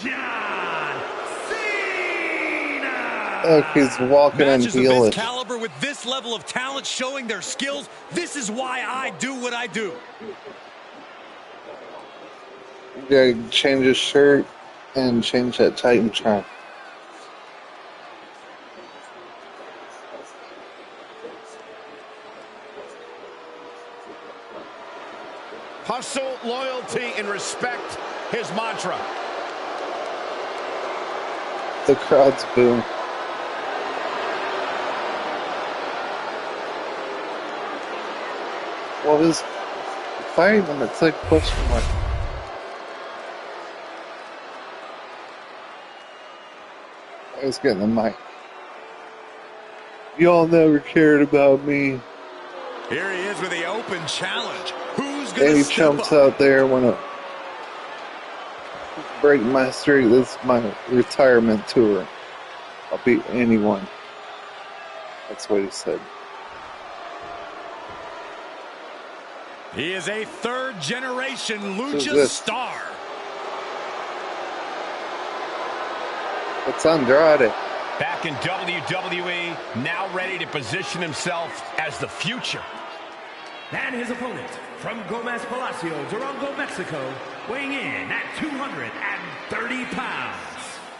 Speaker 6: John Cena!
Speaker 2: Look, he's walking in
Speaker 4: Matches of this
Speaker 2: heelish.
Speaker 4: caliber with this level of talent showing their skills. This is why I do what I do.
Speaker 2: You gotta change his shirt and change that Titantron.
Speaker 3: Hustle, loyalty, and respect, his mantra.
Speaker 2: The crowd's booing. What is fighting them? It's like question mark. I was getting the mic. Y'all never cared about me.
Speaker 4: Here he is with the open challenge. Who's
Speaker 2: And
Speaker 4: going
Speaker 2: he
Speaker 4: to step
Speaker 2: jumps
Speaker 4: up?
Speaker 2: out there when I break my streak. This is my retirement tour. I'll beat anyone. That's what he said.
Speaker 4: He is a third-generation
Speaker 2: Who's
Speaker 4: lucha
Speaker 2: this?
Speaker 4: star.
Speaker 2: It's Andrade.
Speaker 3: Back in WWE, now ready to position himself as the future.
Speaker 6: And his opponent from Gomez Palacio, Durango, Mexico, weighing in at 230 pounds,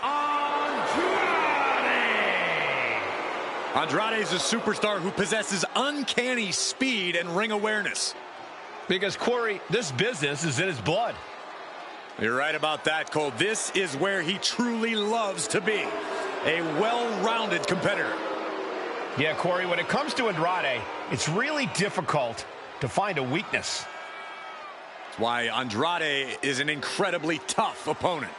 Speaker 6: Andrade!
Speaker 4: Andrade is a superstar who possesses uncanny speed and ring awareness.
Speaker 3: Because, Corey, this business is in his blood.
Speaker 4: You're right about that, Cole. This is where he truly loves to be. A well-rounded competitor.
Speaker 3: Yeah, Corey, when it comes to Andrade, it's really difficult to find a weakness.
Speaker 4: That's why Andrade is an incredibly tough opponent.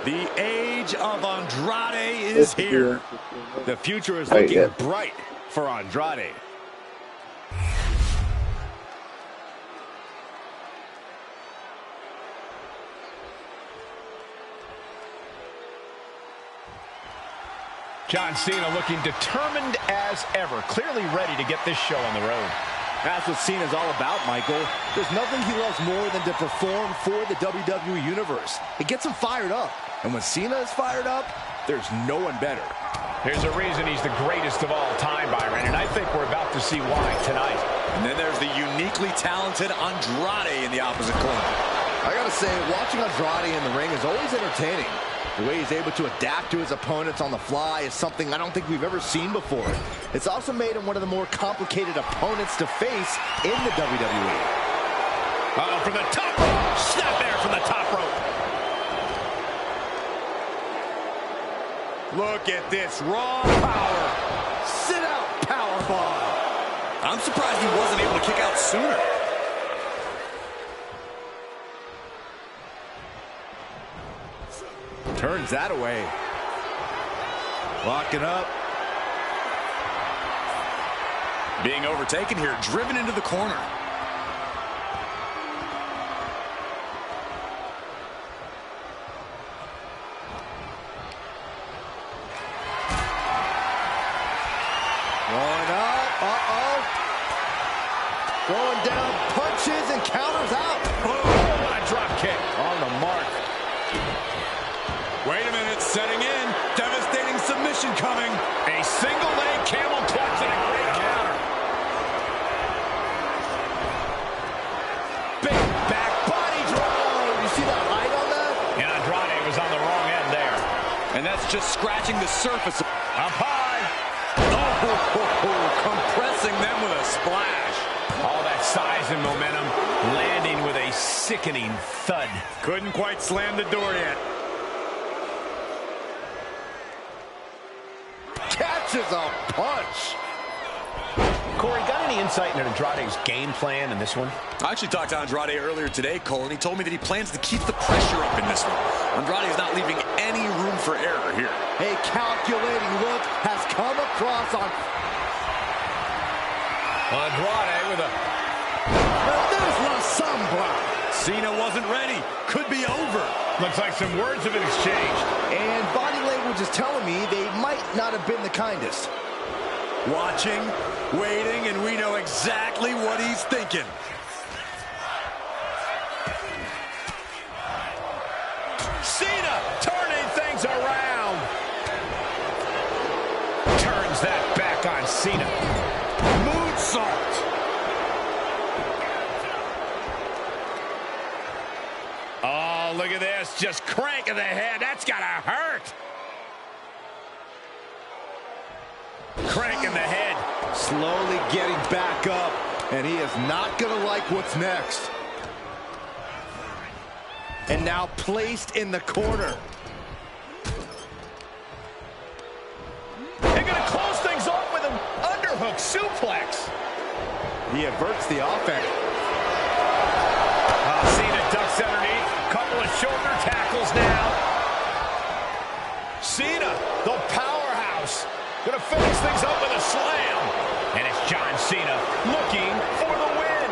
Speaker 4: The age of Andrade is here.
Speaker 3: The future is
Speaker 2: Right,
Speaker 3: looking
Speaker 2: yeah.
Speaker 3: bright for Andrade. John Cena looking determined as ever, clearly ready to get this show on the road.
Speaker 5: That's what Cena's all about, Michael. There's nothing he loves more than to perform for the WWE Universe. It gets him fired up. And when Cena is fired up, there's no one better.
Speaker 3: There's a reason he's the greatest of all time, Byron, and I think we're about to see why tonight.
Speaker 4: And then there's the uniquely talented Andrade in the opposite corner.
Speaker 5: I gotta say, watching Andrade in the ring is always entertaining. The way he's able to adapt to his opponents on the fly is something I don't think we've ever seen before. It's also made him one of the more complicated opponents to face in the WWE.
Speaker 3: Uh-oh, from the top rope. Snap there from the top rope.
Speaker 4: Look at this raw power.
Speaker 5: Sit out powerbomb.
Speaker 4: I'm surprised he wasn't able to kick out sooner.
Speaker 5: Turns that away. Locking up.
Speaker 4: Being overtaken here, driven into the corner.
Speaker 5: Going up. Uh-oh. Throwing down punches and counters out.
Speaker 3: Oh, what a drop kick.
Speaker 5: On the mark.
Speaker 4: Wait a minute.
Speaker 5: setting in. Devastating submission coming.
Speaker 3: A single leg camel clutch and a great counter. Big back body drop.
Speaker 5: You see the height on that?
Speaker 3: And Andrade was on the wrong end there.
Speaker 4: And that's just scratching the surface.
Speaker 3: Up high.
Speaker 4: Compressing them with a splash.
Speaker 3: All that size and momentum landing with a sickening thud.
Speaker 5: Couldn't quite slam the door yet. Catches a punch.
Speaker 3: Corey, got any insight into Andrade's game plan in this one?
Speaker 4: I actually talked to Andrade earlier today, Cole, and he told me that he plans to keep the pressure up in this one. Andrade is not leaving any room for error here.
Speaker 5: A calculating look has come across on...
Speaker 3: Andrade with a...
Speaker 5: There's La Sombra. Cena wasn't ready. Could be over.
Speaker 3: Looks like some words have been exchanged.
Speaker 5: And body language is telling me they might not have been the kindest. Watching, waiting, and we know exactly what he's thinking.
Speaker 3: Cena turning things around. Turns that back on Cena.
Speaker 5: Moonsault.
Speaker 3: Oh, look at this. Just cranking the head. That's got to hurt. Cranking the head.
Speaker 5: Slowly getting back up, and he is not going to like what's next. And now placed in the corner.
Speaker 3: They're going to close things off with an underhook suplex.
Speaker 5: He averts the offense.
Speaker 3: Cena ducks underneath. Couple of shoulder tackles now. Cena, the powerhouse, going to finish things up with a slam. And it's John Cena looking for the win.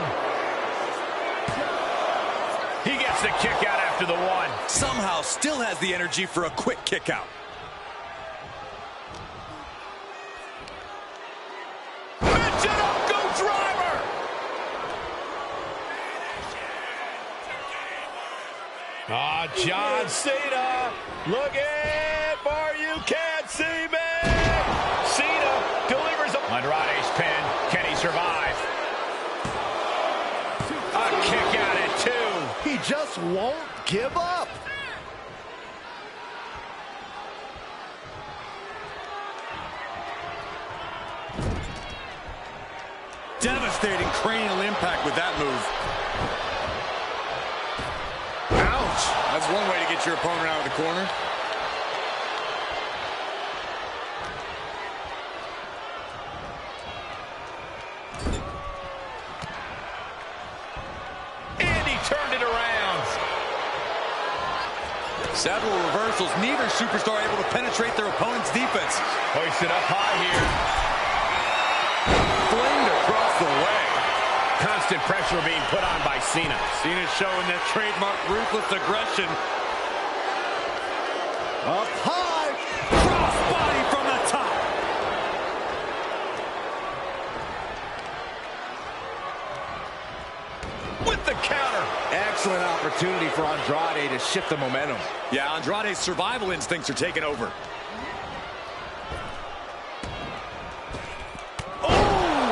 Speaker 3: He gets the kick out after the one.
Speaker 4: Somehow still has the energy for a quick kick out.
Speaker 3: Driver. John Cena looking for you can't see me. Cena delivers Andrade's pin. Can he survive? A kick out at 2.
Speaker 5: He just won't give up.
Speaker 4: Devastating cranial impact with that move.
Speaker 5: Ouch.
Speaker 4: That's one way to get your opponent out of the corner.
Speaker 3: And he turned it around.
Speaker 4: Several reversals. Neither superstar able to penetrate their opponent's defense.
Speaker 3: Hoisted up high here.
Speaker 4: Flamed across the way.
Speaker 3: Constant pressure being put on by Cena.
Speaker 4: Cena's showing that trademark ruthless aggression.
Speaker 5: Up high. Crossbody from the top.
Speaker 3: With the counter.
Speaker 5: Excellent opportunity for Andrade to shift the momentum.
Speaker 4: Yeah, Andrade's survival instincts are taking over.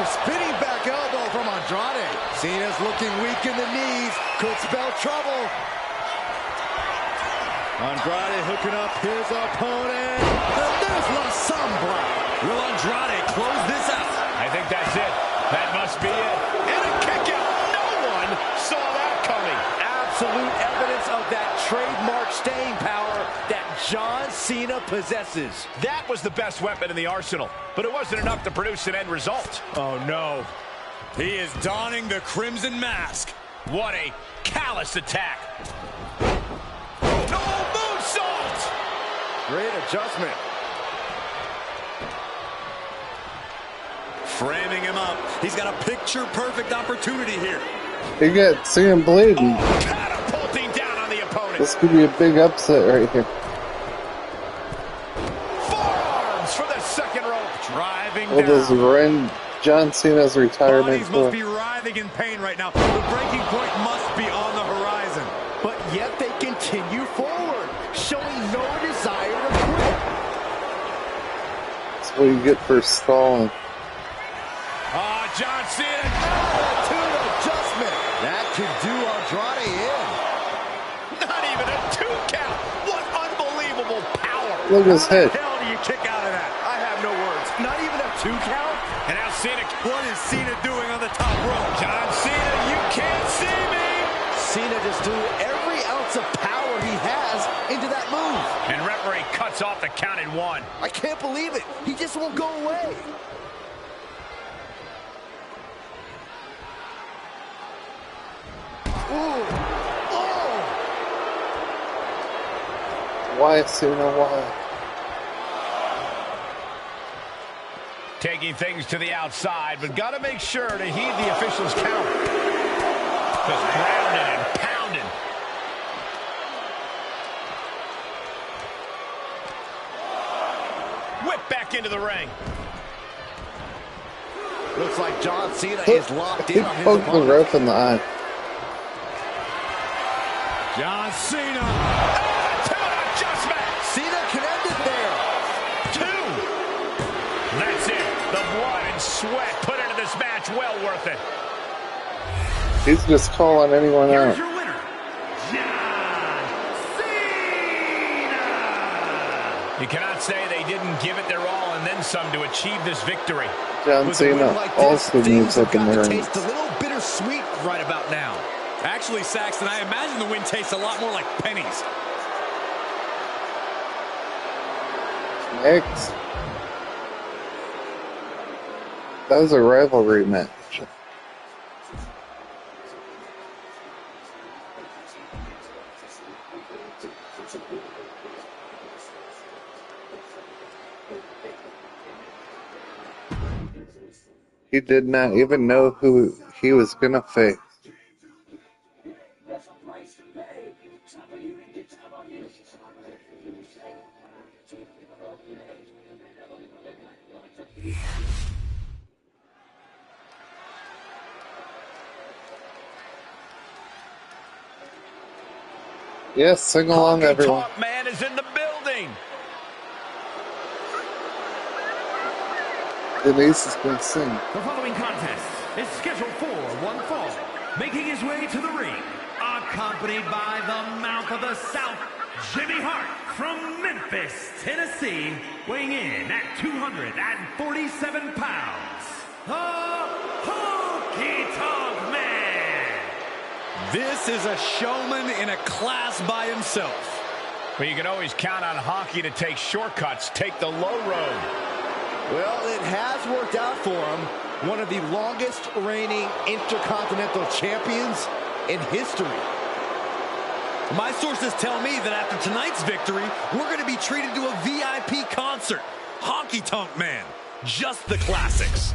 Speaker 5: Spinning back elbow from Andrade. Cena's looking weak in the knees. Could spell trouble. Andrade hooking up his opponent. And there's La Sombra.
Speaker 4: Will Andrade close this out?
Speaker 3: I think that's it. That must be it. And a kick out. No one saw that coming.
Speaker 5: Absolute evidence of that trademark staying power that John Cena possesses.
Speaker 3: That was the best weapon in the arsenal, but it wasn't enough to produce an end result.
Speaker 5: Oh, no.
Speaker 4: He is donning the crimson mask.
Speaker 3: What a callous attack. No moonsault!
Speaker 5: Great adjustment.
Speaker 4: Framing him up. He's got a picture-perfect opportunity here.
Speaker 2: You got Cena bleeding.
Speaker 3: Catapulting down on the opponent.
Speaker 2: This could be a big upset right here.
Speaker 3: Forearms for the second rope. Driving
Speaker 2: Will this
Speaker 3: down.
Speaker 2: ruin John Cena's retirement?
Speaker 4: Bodies must be writhing in pain right now. The breaking point must be on the horizon.
Speaker 5: But yet they continue forward, showing no desire to
Speaker 2: what you get for stalling.
Speaker 3: John Cena.
Speaker 5: Attitude adjustment. That could do Andrade in.
Speaker 3: Not even a 2 count. What unbelievable power.
Speaker 2: Look at his head.
Speaker 3: How the hell do you kick out of that? I have no words. Not even a 2 count? And now Cena. What is Cena doing on the top rope? John Cena, you can't see me.
Speaker 5: Cena just threw every ounce of power he has into that move.
Speaker 3: And referee cuts off the count at 1.
Speaker 5: I can't believe it. He just won't go away. Ooh. Oh.
Speaker 2: Why, Cena, why?
Speaker 3: Taking things to the outside, but got to make sure to heed the official's count. Just grounded and pounded. Whip back into the ring.
Speaker 5: Looks like John Cena is locked
Speaker 2: He
Speaker 5: in on his
Speaker 2: poked the
Speaker 5: opponent.
Speaker 2: ref in the eye.
Speaker 3: John Cena. Attitude adjustment.
Speaker 5: Cena can end it there.
Speaker 3: 2. That's it. The blood and sweat put into this match. Well worth it.
Speaker 2: He's just calling anyone
Speaker 6: Here's
Speaker 2: out.
Speaker 6: your winner, John Cena!
Speaker 3: You cannot say they didn't give it their all and then some to achieve this victory.
Speaker 2: John
Speaker 5: With a win
Speaker 2: Cena
Speaker 5: like this,
Speaker 2: also
Speaker 5: things
Speaker 2: moves
Speaker 5: have
Speaker 2: up in
Speaker 5: got
Speaker 2: the
Speaker 5: to
Speaker 2: ring.
Speaker 5: taste a little bittersweet right about now.
Speaker 4: Actually, Saxton, I imagine the win tastes a lot more like pennies.
Speaker 2: Next. That was a rivalry match. He did not even know who he was gonna face. Yes, sing along,
Speaker 3: Honky
Speaker 2: everyone.
Speaker 3: Tonk Man is in the building.
Speaker 2: Denise is gonna sing.
Speaker 6: The following contest is scheduled for one fall. Making his way to the ring, accompanied by the Mouth of the South, Jimmy Hart from Memphis, Tennessee, weighing in at 247 pounds, the Honky Tonk Man.
Speaker 4: This is a showman in a class by himself.
Speaker 3: But you can always count on Honky to take shortcuts, take the low road.
Speaker 5: Well, it has worked out for him. One of the longest reigning Intercontinental Champions in history.
Speaker 4: My sources tell me that after tonight's victory, we're going to be treated to a VIP concert. Honky Tonk Man. Just the classics.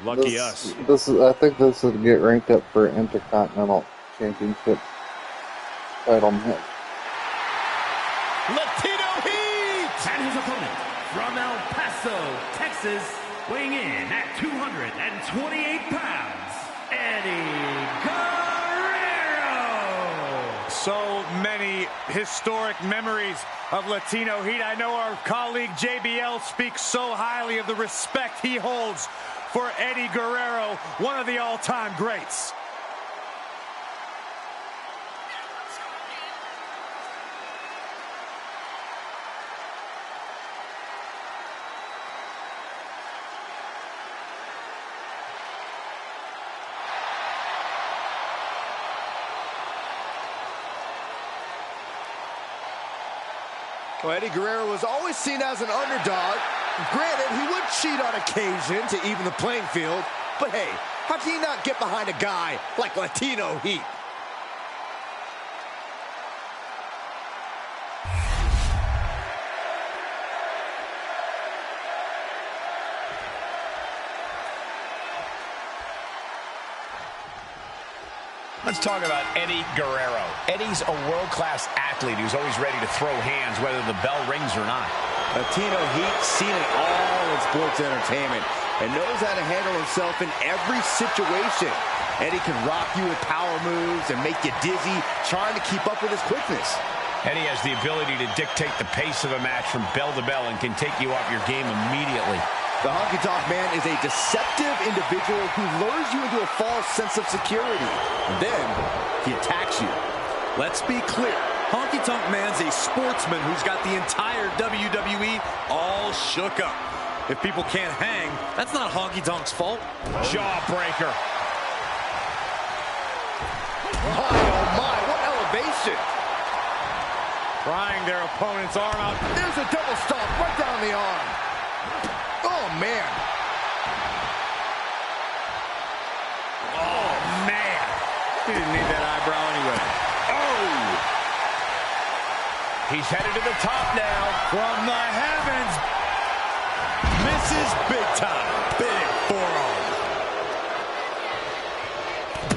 Speaker 4: Lucky us.
Speaker 2: I think this would get ranked up for Intercontinental Championship title match.
Speaker 3: Latino Heat!
Speaker 6: And his opponent from El Paso, Texas, weighing in at 228 pounds, Eddie Guerrero.
Speaker 7: So many historic memories of Latino Heat. I know our colleague JBL speaks so highly of the respect he holds for Eddie Guerrero, one of the all-time greats.
Speaker 5: Well, Eddie Guerrero was always seen as an underdog. Granted, he would cheat on occasion to even the playing field. But hey, how can you not get behind a guy like Latino Heat?
Speaker 3: Let's talk about Eddie Guerrero. Eddie's a world-class athlete who's always ready to throw hands whether the bell rings or not.
Speaker 5: Latino Heat seen it all in sports entertainment and knows how to handle himself in every situation. Eddie can rock you with power moves and make you dizzy trying to keep up with his quickness.
Speaker 3: Eddie has the ability to dictate the pace of a match from bell to bell and can take you off your game immediately.
Speaker 5: The Honky Tonk Man is a deceptive individual who lures you into a false sense of security. And then he attacks you.
Speaker 4: Let's be clear. Honky Tonk Man's a sportsman who's got the entire WWE all shook up. If people can't hang, that's not Honky Tonk's fault.
Speaker 3: Jawbreaker.
Speaker 5: My, oh my, what elevation.
Speaker 7: Prying their opponent's arm out.
Speaker 5: There's a double stomp right down the arm. Oh, man.
Speaker 3: Oh, man.
Speaker 7: He didn't need that eyebrow anyway.
Speaker 3: Oh. He's headed to the top now.
Speaker 7: From the heavens.
Speaker 4: Misses big time. Big forearm.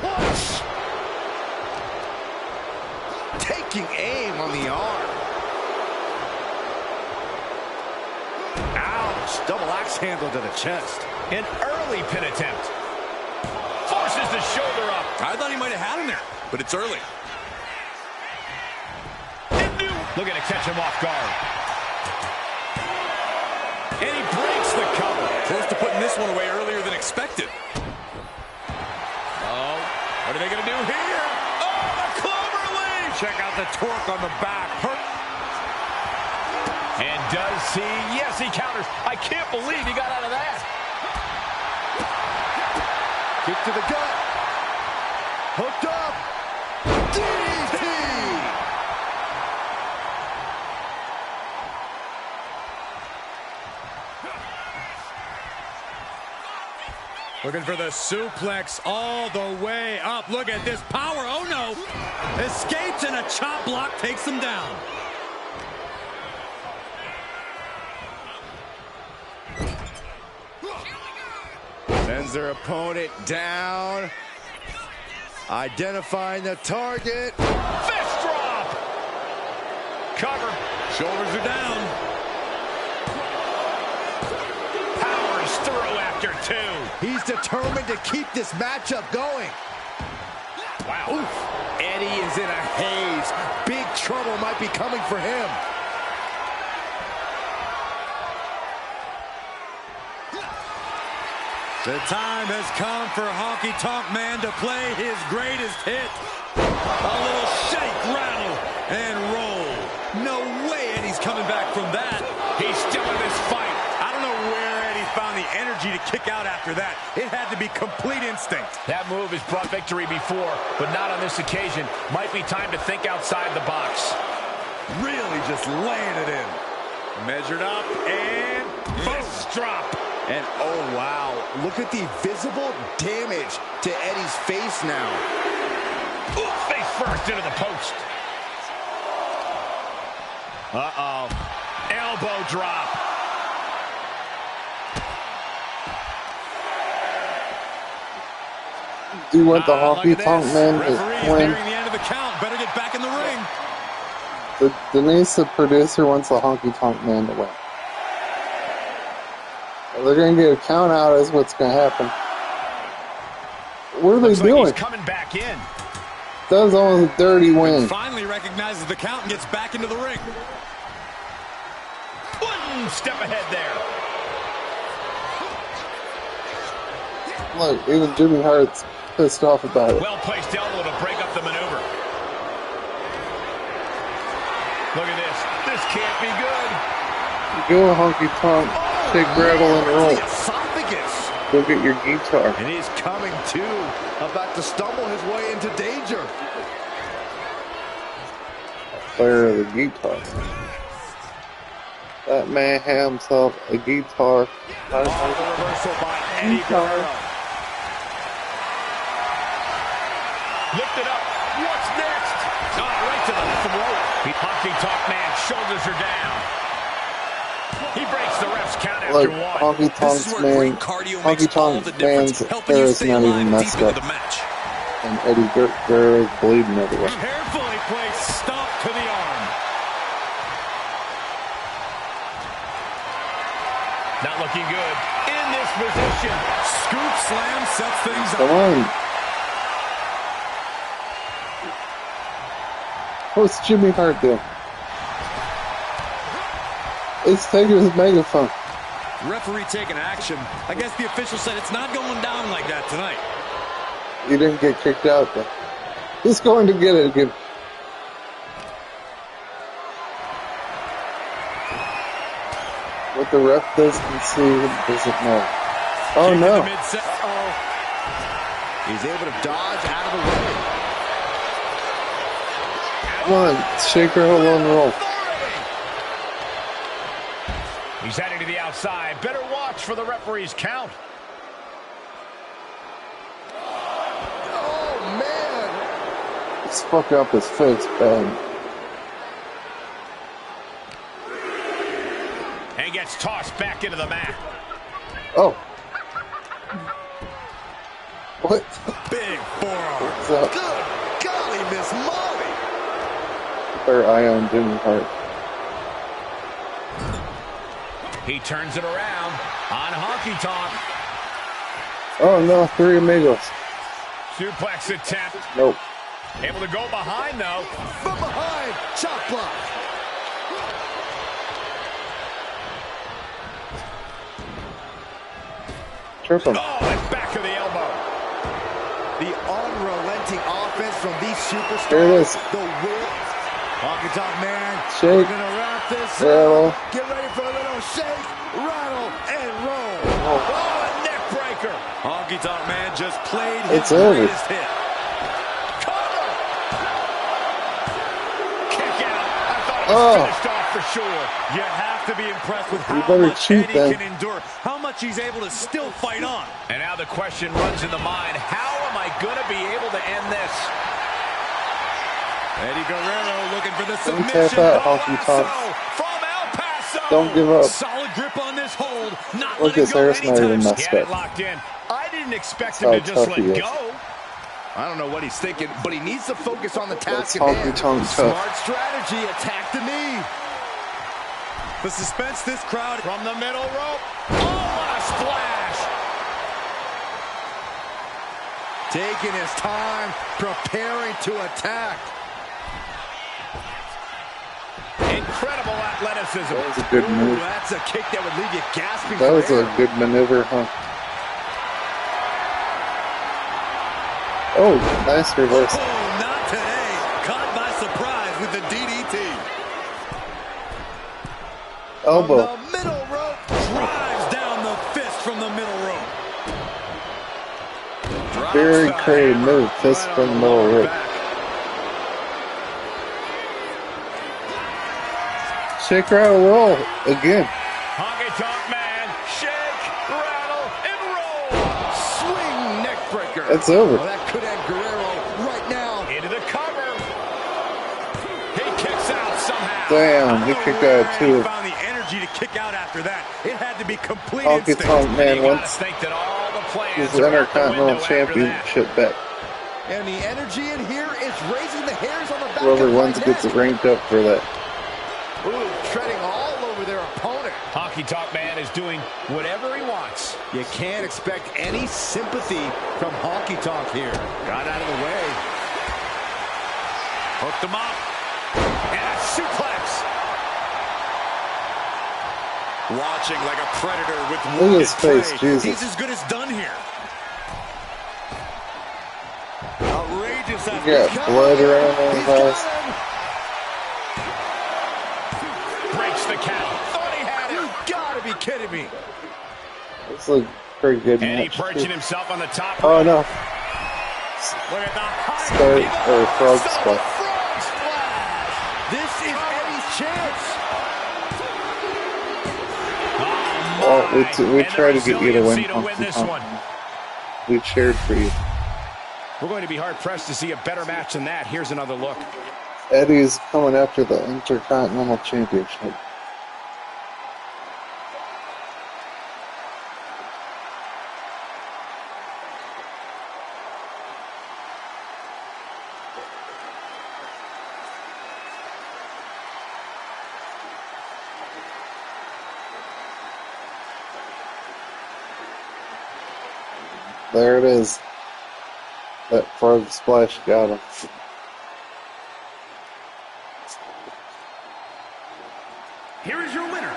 Speaker 5: Push. Taking aim on the arm. Ouch. Double axe handle to the chest.
Speaker 3: An early pin attempt. Forces the shoulder up.
Speaker 4: I thought he might have had him there, but it's early.
Speaker 3: Looking to catch him off guard. And he breaks the cover.
Speaker 4: Close to putting this one away earlier than expected.
Speaker 3: Oh, what are they going to do here? Oh, the clover leaf!
Speaker 7: Check out the torque on the back.
Speaker 3: And does he? Yes, he counters. I can't believe he got out of that.
Speaker 5: Kick to the gut. Hooked up. DDT!
Speaker 7: Looking for the suplex all the way up. Look at this power. Oh, no. Escapes and a chop block takes him down.
Speaker 5: Sends their opponent down. Identifying the target.
Speaker 3: Fist drop! Cover.
Speaker 7: Shoulders are down.
Speaker 3: Powers through after two.
Speaker 5: He's determined to keep this matchup going.
Speaker 3: Wow.
Speaker 5: Oof. Eddie is in a haze. Big trouble might be coming for him.
Speaker 7: The time has come for Honky Tonk Man to play his greatest hit. A little shake, rattle, and roll. No way Eddie's coming back from that.
Speaker 3: He's still in this fight.
Speaker 7: I don't know where Eddie found the energy to kick out after that. It had to be complete instinct.
Speaker 3: That move has brought victory before, but not on this occasion. Might be time to think outside the box.
Speaker 5: Really just laying it in.
Speaker 7: Measured up and boom.
Speaker 3: Drop.
Speaker 5: And oh wow, look at the visible damage to Eddie's face now.
Speaker 3: Ooh, face first into the post. Uh-oh. Elbow drop.
Speaker 2: Do you want the Honky Tonk Man to win?
Speaker 7: The end of the count. Better get back in the ring.
Speaker 2: Denise, the producer, wants the Honky Tonk Man to win. They're going to get a count out is what's going to happen. What are they doing?
Speaker 3: Like he's coming back in.
Speaker 2: That was almost a dirty win.
Speaker 7: Finally recognizes the count and gets back into the ring.
Speaker 3: One step ahead there.
Speaker 2: Look, even Jimmy Hart's pissed off about it.
Speaker 3: Well-placed elbow to break up the maneuver. Look at this. This can't be good.
Speaker 2: Go, Honky Tonk. Take rattle and roll.
Speaker 5: The esophagus.
Speaker 2: Go get your guitar.
Speaker 5: And he's coming to, about to stumble his way into danger.
Speaker 2: Player of the guitar. That man had himself a guitar.
Speaker 5: The reversal by Eddie Guerrero.
Speaker 3: Lift it up. What's next? Oh, right to the throat. Honky Tonk Man, shoulders are down. He breaks the ref's count after
Speaker 2: Look,
Speaker 3: one.
Speaker 2: Honky Tonk's man, Honky Tonk Man's hair is not even messed up. And Eddie Guerrero's bleeding everywhere.
Speaker 7: Carefully placed stomp to the arm.
Speaker 3: Not looking good. In this position.
Speaker 7: Scoop slam sets things up.
Speaker 2: Come on. What's Jimmy Hart doing? It's taking his megaphone.
Speaker 4: Referee taking action. I guess the official said it's not going down like that tonight.
Speaker 2: He didn't get kicked out, though. He's going to get it again. What the ref doesn't see doesn't know. Oh no.
Speaker 5: He's able to dodge out of the way.
Speaker 2: Come on, Shaker, hold on, roll.
Speaker 3: He's heading to the outside. Better watch for the referee's count.
Speaker 5: Oh, man.
Speaker 2: Let's fuck up his face, bang.
Speaker 3: And gets tossed back into the mat.
Speaker 2: Oh. What?
Speaker 5: Big forearm.
Speaker 2: What's up?
Speaker 5: Good golly, Miss Molly.
Speaker 2: Better eye on Jimmy Hart.
Speaker 3: He turns it around on Honky Tonk.
Speaker 2: Oh no, 3 amigos.
Speaker 3: Suplex attempt.
Speaker 2: Nope.
Speaker 3: Able to go behind, though.
Speaker 5: From behind, chop block.
Speaker 2: Trip him.
Speaker 3: Oh, and back of the elbow.
Speaker 5: The unrelenting offense from these superstars.
Speaker 2: There it is.
Speaker 5: The will. Honky Tonk Man.
Speaker 2: Shake.
Speaker 5: We're gonna wrap this
Speaker 2: Rattle.
Speaker 5: up. Get ready for a little shake, rattle, and roll.
Speaker 3: Oh, a neck breaker.
Speaker 4: Honky Tonk Man just played
Speaker 2: It's
Speaker 4: his
Speaker 2: over.
Speaker 4: greatest hit.
Speaker 3: Cover. Kick out. I thought it was
Speaker 2: Oh.
Speaker 3: finished off for sure.
Speaker 4: You have to be impressed with
Speaker 2: You
Speaker 4: how
Speaker 2: better
Speaker 4: much
Speaker 2: cheat,
Speaker 4: Eddie
Speaker 2: then.
Speaker 4: can endure, how much he's able to still fight on.
Speaker 3: And now the question runs in the mind, how am I going to be able to end this?
Speaker 4: Eddie Guerrero looking for the
Speaker 2: Don't
Speaker 4: submission.
Speaker 2: tap out, Honky Tonk.
Speaker 3: From El Paso.
Speaker 2: Don't give up.
Speaker 4: Solid grip on this hold. Not
Speaker 2: Look,
Speaker 4: letting
Speaker 2: his
Speaker 4: go
Speaker 2: hair's not even
Speaker 4: anytime.
Speaker 2: messed
Speaker 3: He had it
Speaker 2: up.
Speaker 3: locked in. I didn't expect
Speaker 2: That's
Speaker 3: him to
Speaker 2: how
Speaker 3: just
Speaker 2: tough he
Speaker 3: let
Speaker 2: is.
Speaker 3: go.
Speaker 5: I don't know what he's thinking, but he needs to focus on the
Speaker 2: That's
Speaker 5: task at
Speaker 2: Honky
Speaker 5: hand.
Speaker 2: Tonk tough.
Speaker 5: Smart strategy, attack the knee.
Speaker 4: The suspense this crowd.
Speaker 3: From the middle rope. Oh, what a splash.
Speaker 5: Taking his time, preparing to attack.
Speaker 3: Incredible athleticism.
Speaker 2: That was a good move.
Speaker 5: That's a kick that would leave you gasping
Speaker 2: That
Speaker 5: for
Speaker 2: was
Speaker 5: air.
Speaker 2: a good maneuver, huh? Oh, nice reverse.
Speaker 4: Oh, not today. Caught by surprise with the DDT.
Speaker 2: Elbow.
Speaker 5: From the middle rope.
Speaker 4: Drives down the fist from the middle rope.
Speaker 2: Very creative move. Fist from the middle rope. Shake, rattle, roll again.
Speaker 3: Honky Tonk Man. Shake, rattle, and roll.
Speaker 5: Swing neck breaker.
Speaker 2: It's over.
Speaker 5: Well, that could end Guerrero right now.
Speaker 3: Into the cover. He kicks out somehow.
Speaker 2: Damn, he kicked out
Speaker 4: He
Speaker 2: too.
Speaker 4: found the energy to kick out after that. It had to be complete
Speaker 2: Honky
Speaker 4: instinct.
Speaker 2: Tonk Man
Speaker 3: You gotta
Speaker 2: wants
Speaker 3: think that all the plans
Speaker 2: his
Speaker 3: are out the
Speaker 2: Intercontinental
Speaker 3: window after that.
Speaker 2: Championship back.
Speaker 5: And the energy in here is raising the hairs on the back
Speaker 2: Whoever
Speaker 5: of my
Speaker 2: wins
Speaker 5: neck.
Speaker 2: gets ranked up for that.
Speaker 5: Ooh, treading all over their opponent.
Speaker 3: Honky Tonk Man is doing whatever he wants.
Speaker 5: You can't expect any sympathy from Honky Tonk here. Got out of the way.
Speaker 3: Hooked him up. And a suplex.
Speaker 4: Watching like a predator with
Speaker 2: Look at
Speaker 4: wounded
Speaker 2: his face,
Speaker 4: prey.
Speaker 2: Jesus.
Speaker 4: He's as good as done here. Outrageous.
Speaker 2: He got blood around his eyes.
Speaker 3: Breaks the count. Thought he had it.
Speaker 5: You gotta be kidding me.
Speaker 2: This is a pretty good
Speaker 3: And he
Speaker 2: match.
Speaker 3: perching
Speaker 2: too.
Speaker 3: himself on the top
Speaker 2: Oh
Speaker 3: rope.
Speaker 2: no.
Speaker 3: Look at the high
Speaker 2: Start or frog
Speaker 3: Son of a
Speaker 2: spot.
Speaker 3: frog splash.
Speaker 5: This is Eddie's chance.
Speaker 3: Oh,
Speaker 2: Well,
Speaker 3: my.
Speaker 2: we
Speaker 3: And
Speaker 2: try
Speaker 3: the
Speaker 2: to get you to win,
Speaker 3: resiliency to win
Speaker 2: Honky
Speaker 3: this
Speaker 2: Tonk.
Speaker 3: one.
Speaker 2: We cheered for you.
Speaker 3: We're going to be hard-pressed to see a better match than that. Here's another look.
Speaker 2: Eddie's coming after the Intercontinental Championship. There it is. That frog splash got him.
Speaker 6: Here is your winner,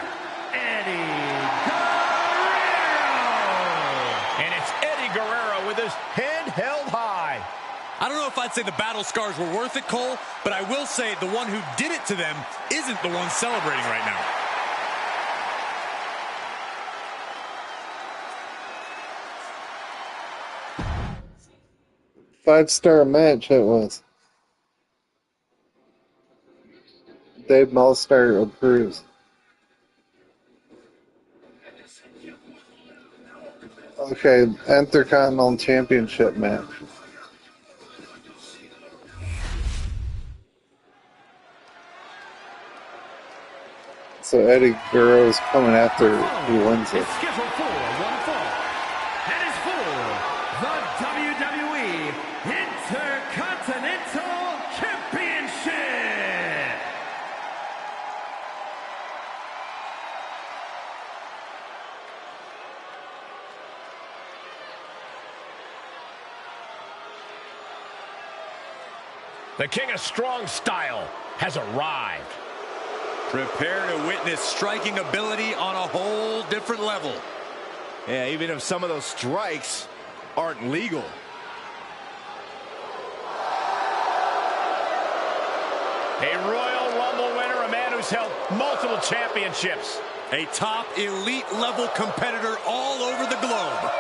Speaker 4: I'd say the battle scars were worth it, Cole, but I will say the one who did it to them isn't the one celebrating right now.
Speaker 2: Five-star match it was. Dave Malstar approves. Okay, Intercontinental Championship match. So Eddie Guerrero's coming after he wins it.
Speaker 6: It's scheduled for one fall. And is for the WWE Intercontinental Championship.
Speaker 3: The King of Strong Style has arrived.
Speaker 4: Prepare to witness striking ability on a whole different level.
Speaker 5: Yeah, even if some of those strikes aren't legal.
Speaker 3: A Royal Rumble winner, a man who's held multiple championships.
Speaker 4: A top elite level competitor all over the globe.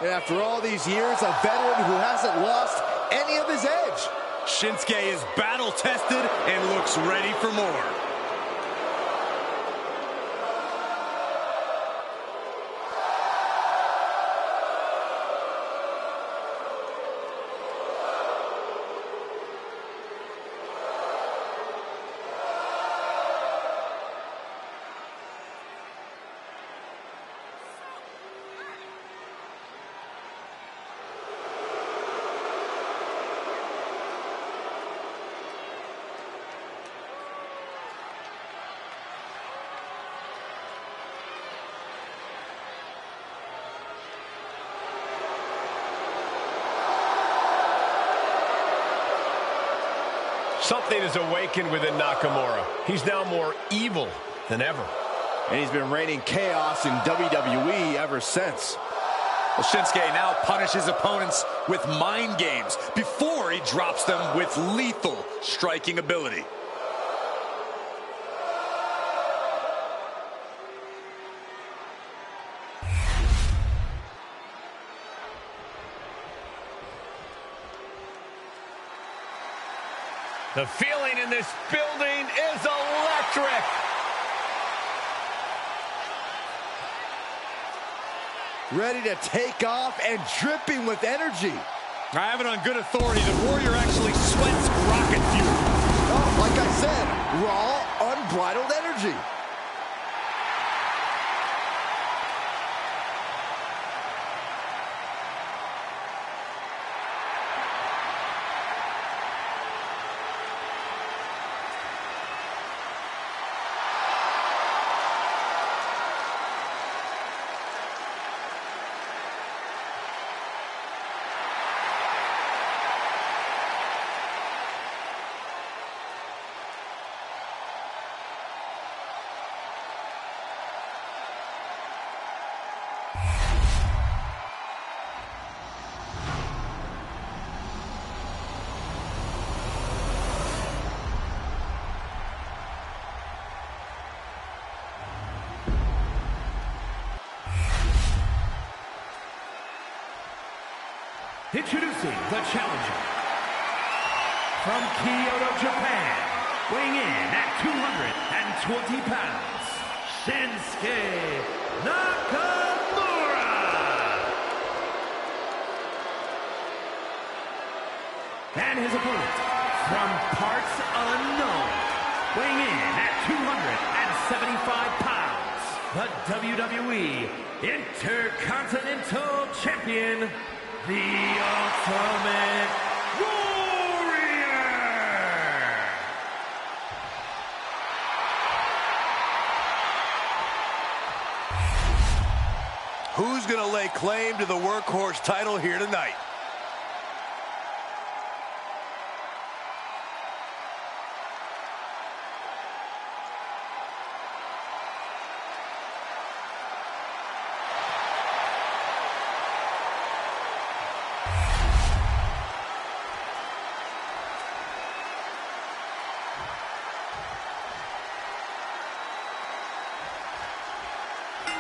Speaker 5: And after all these years, a veteran who hasn't lost any of his edge.
Speaker 4: Shinsuke is battle tested and looks ready for more.
Speaker 3: Something has awakened within Nakamura. He's now more evil than ever.
Speaker 5: And he's been reigning chaos in WWE ever since.
Speaker 4: Well, Shinsuke now punishes opponents with mind games before he drops them with lethal striking ability.
Speaker 3: The feeling in this building is electric.
Speaker 5: Ready to take off and dripping with energy.
Speaker 4: I have it on good authority that Warrior actually sweats rocket fuel.
Speaker 5: Oh, like I said, raw, unbridled energy.
Speaker 6: Introducing the challenger from Kyoto, Japan, weighing in at 220 pounds, Shinsuke Nakamura. And his opponent from parts unknown, weighing in at 275 pounds, the WWE Intercontinental Champion, the Ultimate Warrior!
Speaker 4: Who's going to lay claim to the workhorse title here tonight?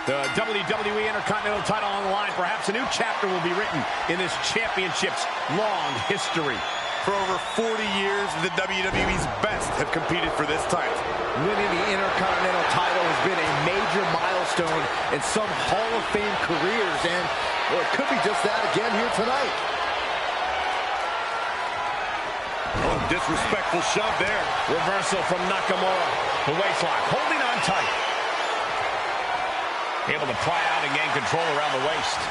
Speaker 3: The WWE Intercontinental title on the line. Perhaps a new chapter will be written in this championship's long history.
Speaker 7: For over 40 years, the WWE's best have competed for this title.
Speaker 5: Winning the Intercontinental title has been a major milestone in some Hall of Fame careers, and well, it could be just that again here tonight.
Speaker 7: Oh, disrespectful shove there.
Speaker 3: Reversal from Nakamura. The waistlock, holding on tight. Able to pry out and gain control around the waist.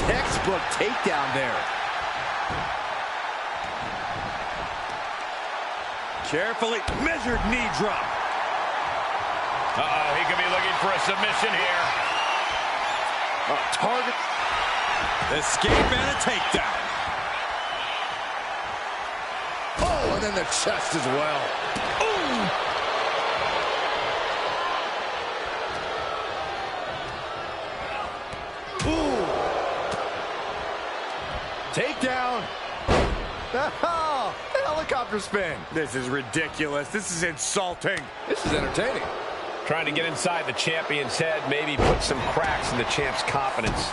Speaker 5: Textbook takedown there.
Speaker 7: Carefully measured knee drop.
Speaker 3: Uh-oh, he could be looking for a submission here.
Speaker 7: Target. Escape and a takedown.
Speaker 5: Oh, and then the chest as well. Ooh. Ooh. Takedown. Oh, helicopter spin.
Speaker 7: This is ridiculous. This is insulting.
Speaker 5: This is entertaining.
Speaker 3: Trying to get inside the champion's head, maybe put some cracks in the champ's confidence.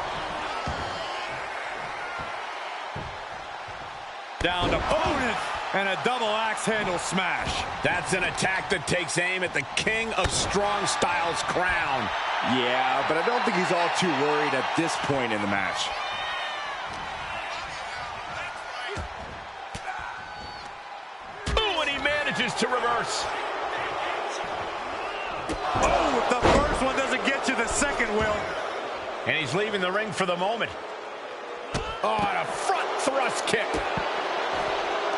Speaker 7: Down to opponent and a double axe handle smash.
Speaker 3: That's an attack that takes aim at the King of Strong Style's crown.
Speaker 5: Yeah, but I don't think he's all too worried at this point in the match.
Speaker 3: Ooh, and he manages to reverse.
Speaker 7: Oh, if the first one doesn't get you, the second will.
Speaker 3: And he's leaving the ring for the moment. Oh, and a front thrust kick.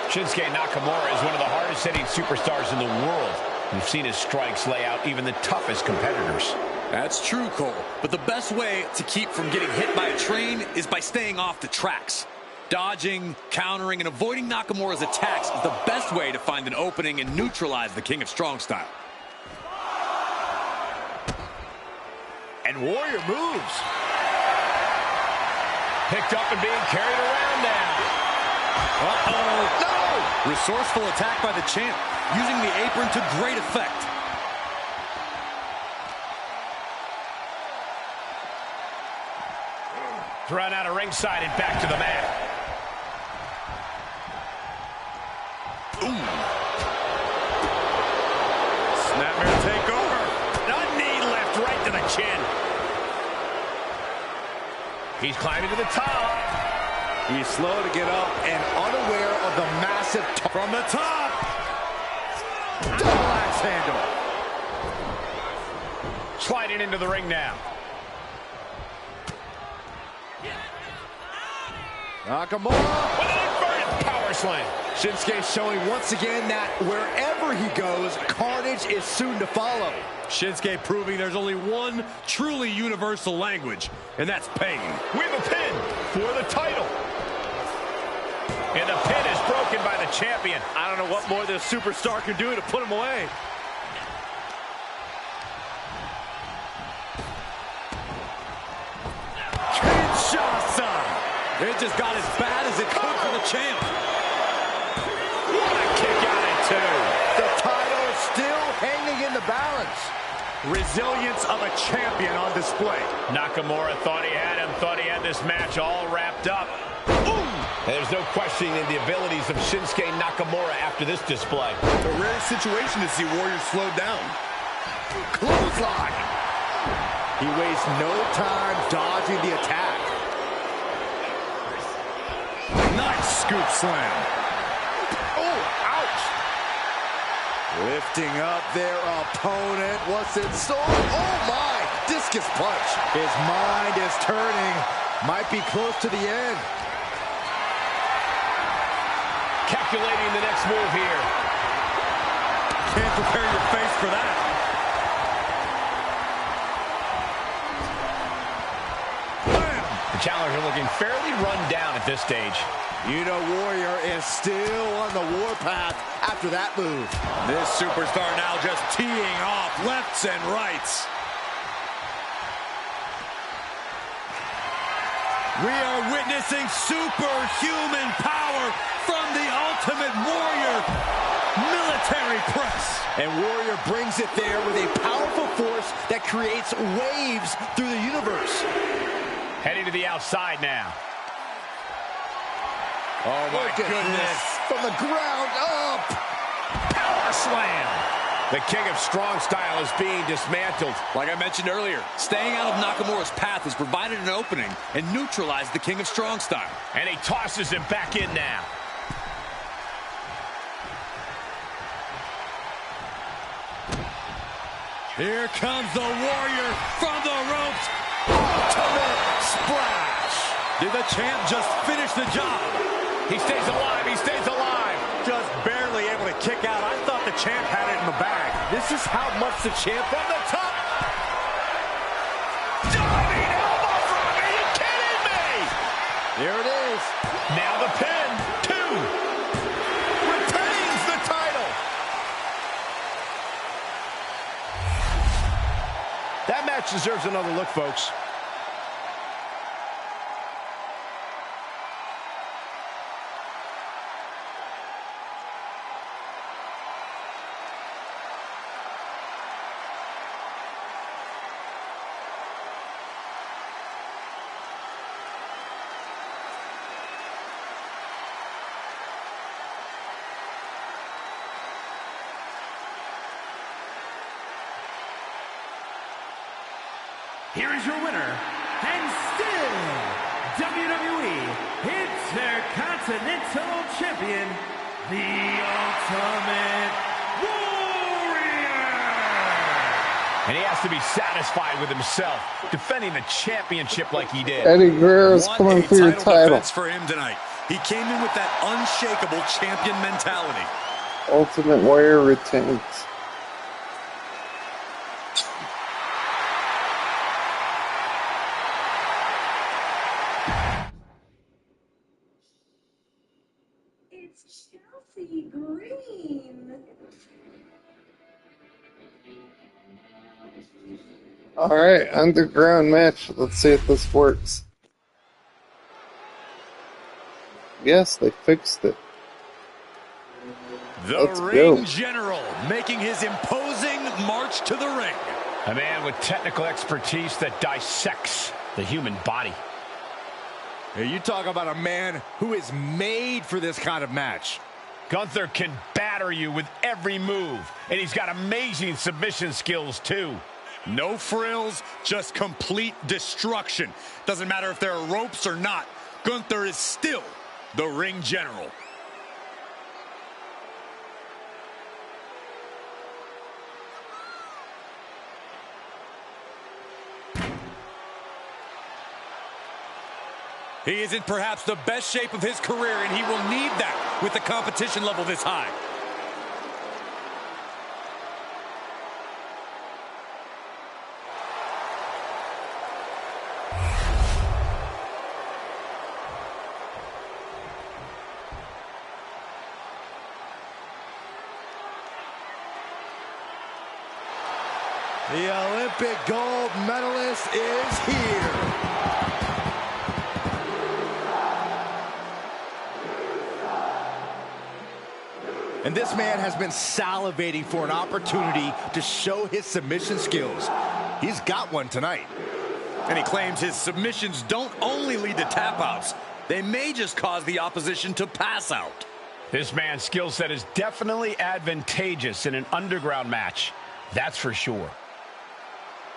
Speaker 3: Shinsuke Nakamura is one of the hardest-hitting superstars in the world. We've seen his strikes lay out even the toughest competitors.
Speaker 4: That's true, Cole. But the best way to keep from getting hit by a train is by staying off the tracks. Dodging, countering, and avoiding Nakamura's attacks is the best way to find an opening and neutralize the King of Strong Style.
Speaker 3: And Warrior moves. Picked up and being carried around now.
Speaker 4: Uh-oh. No! Resourceful attack by the champ, using the apron to great effect.
Speaker 3: Thrown out of ringside and back to the mat.
Speaker 7: Ooh. Snapmare takeover.
Speaker 3: A knee left right to the chin. He's climbing to the top.
Speaker 5: He's slow to get up and unaware of the massive
Speaker 7: From the top.
Speaker 5: double axe handle.
Speaker 3: Sliding into the ring now.
Speaker 5: Nakamura.
Speaker 3: With an inverted power slam.
Speaker 5: Shinsuke showing once again that wherever he goes, carnage is soon to follow.
Speaker 7: Shinsuke proving there's only one truly universal language, and that's pain.
Speaker 3: We have a pin for the title. And the pin is broken by the champion.
Speaker 7: I don't know what more this superstar can do to put him away. Kinshasa.
Speaker 4: It just got as bad as it could for the champ.
Speaker 3: What a kick out at two.
Speaker 5: The title is still hanging in the balance.
Speaker 7: Resilience of a champion on display.
Speaker 3: Nakamura thought he had him, thought he had this match all wrapped up. Boom! And there's no questioning the abilities of Shinsuke Nakamura after this display.
Speaker 7: A rare situation to see Warriors slowed down.
Speaker 5: Clothesline. He wastes no time dodging the attack.
Speaker 7: Nice scoop slam.
Speaker 5: Oh, ouch. Lifting up their opponent. What's in store? Oh, my. Discus punch. His mind is turning. Might be close to the end.
Speaker 3: Calculating the next move here.
Speaker 7: Can't prepare your face for that. Bam!
Speaker 3: The challenger looking fairly run down at this stage.
Speaker 5: You know Warrior is still on the warpath after that move.
Speaker 7: This superstar now just teeing off lefts and rights. We are witnessing superhuman power from the Ultimate Warrior.
Speaker 4: press.
Speaker 5: And Warrior brings it there with a powerful force that creates waves through the universe.
Speaker 3: Heading to the outside now.
Speaker 5: Oh my goodness. From the ground up.
Speaker 3: Power slam. The King of Strong Style is being dismantled.
Speaker 4: Like I mentioned earlier, staying out of Nakamura's path has provided an opening and neutralized the King of Strong Style.
Speaker 3: And he tosses him back in now.
Speaker 4: Here comes the Warrior from the ropes. Ultimate splash. Did the champ just finish the job?
Speaker 3: He stays alive. He stays alive.
Speaker 7: Just barely able to kick out. I thought the champ had it in the bag.
Speaker 3: This is how much the champ from the top. Diving elbow from me. Are you kidding me?
Speaker 5: There it is.
Speaker 3: Now the pin. 2. Retains the title. That match deserves another look, folks.
Speaker 6: Here is your winner, and still WWE Intercontinental Champion, the Ultimate Warrior.
Speaker 3: And he has to be satisfied with himself, defending the championship like he did.
Speaker 2: Eddie Guerrero's coming for your title.
Speaker 4: For him tonight. He came in with that unshakable champion mentality.
Speaker 2: Ultimate Warrior retains.
Speaker 8: It's Chelsea Green.
Speaker 2: All right, underground match. Let's see if this works. Yes, they fixed it.
Speaker 4: The
Speaker 2: Let's
Speaker 4: Ring
Speaker 2: go.
Speaker 4: General making his imposing march to the ring.
Speaker 3: A man with technical expertise that dissects the human body.
Speaker 5: Hey, you talk about a man who is made for this kind of match.
Speaker 3: Gunther can batter you with every move, and he's got amazing submission skills, too.
Speaker 4: No frills, just complete destruction. Doesn't matter if there are ropes or not. Gunther is still the Ring General. He is in perhaps the best shape of his career, and he will need that with the competition level this high.
Speaker 5: The Olympic gold medalist is here. And this man has been salivating for an opportunity to show his submission skills. He's got one tonight.
Speaker 4: And he claims his submissions don't only lead to tap-outs. They may just cause the opposition to pass out.
Speaker 3: This man's skill set is definitely advantageous in an underground match. That's for sure.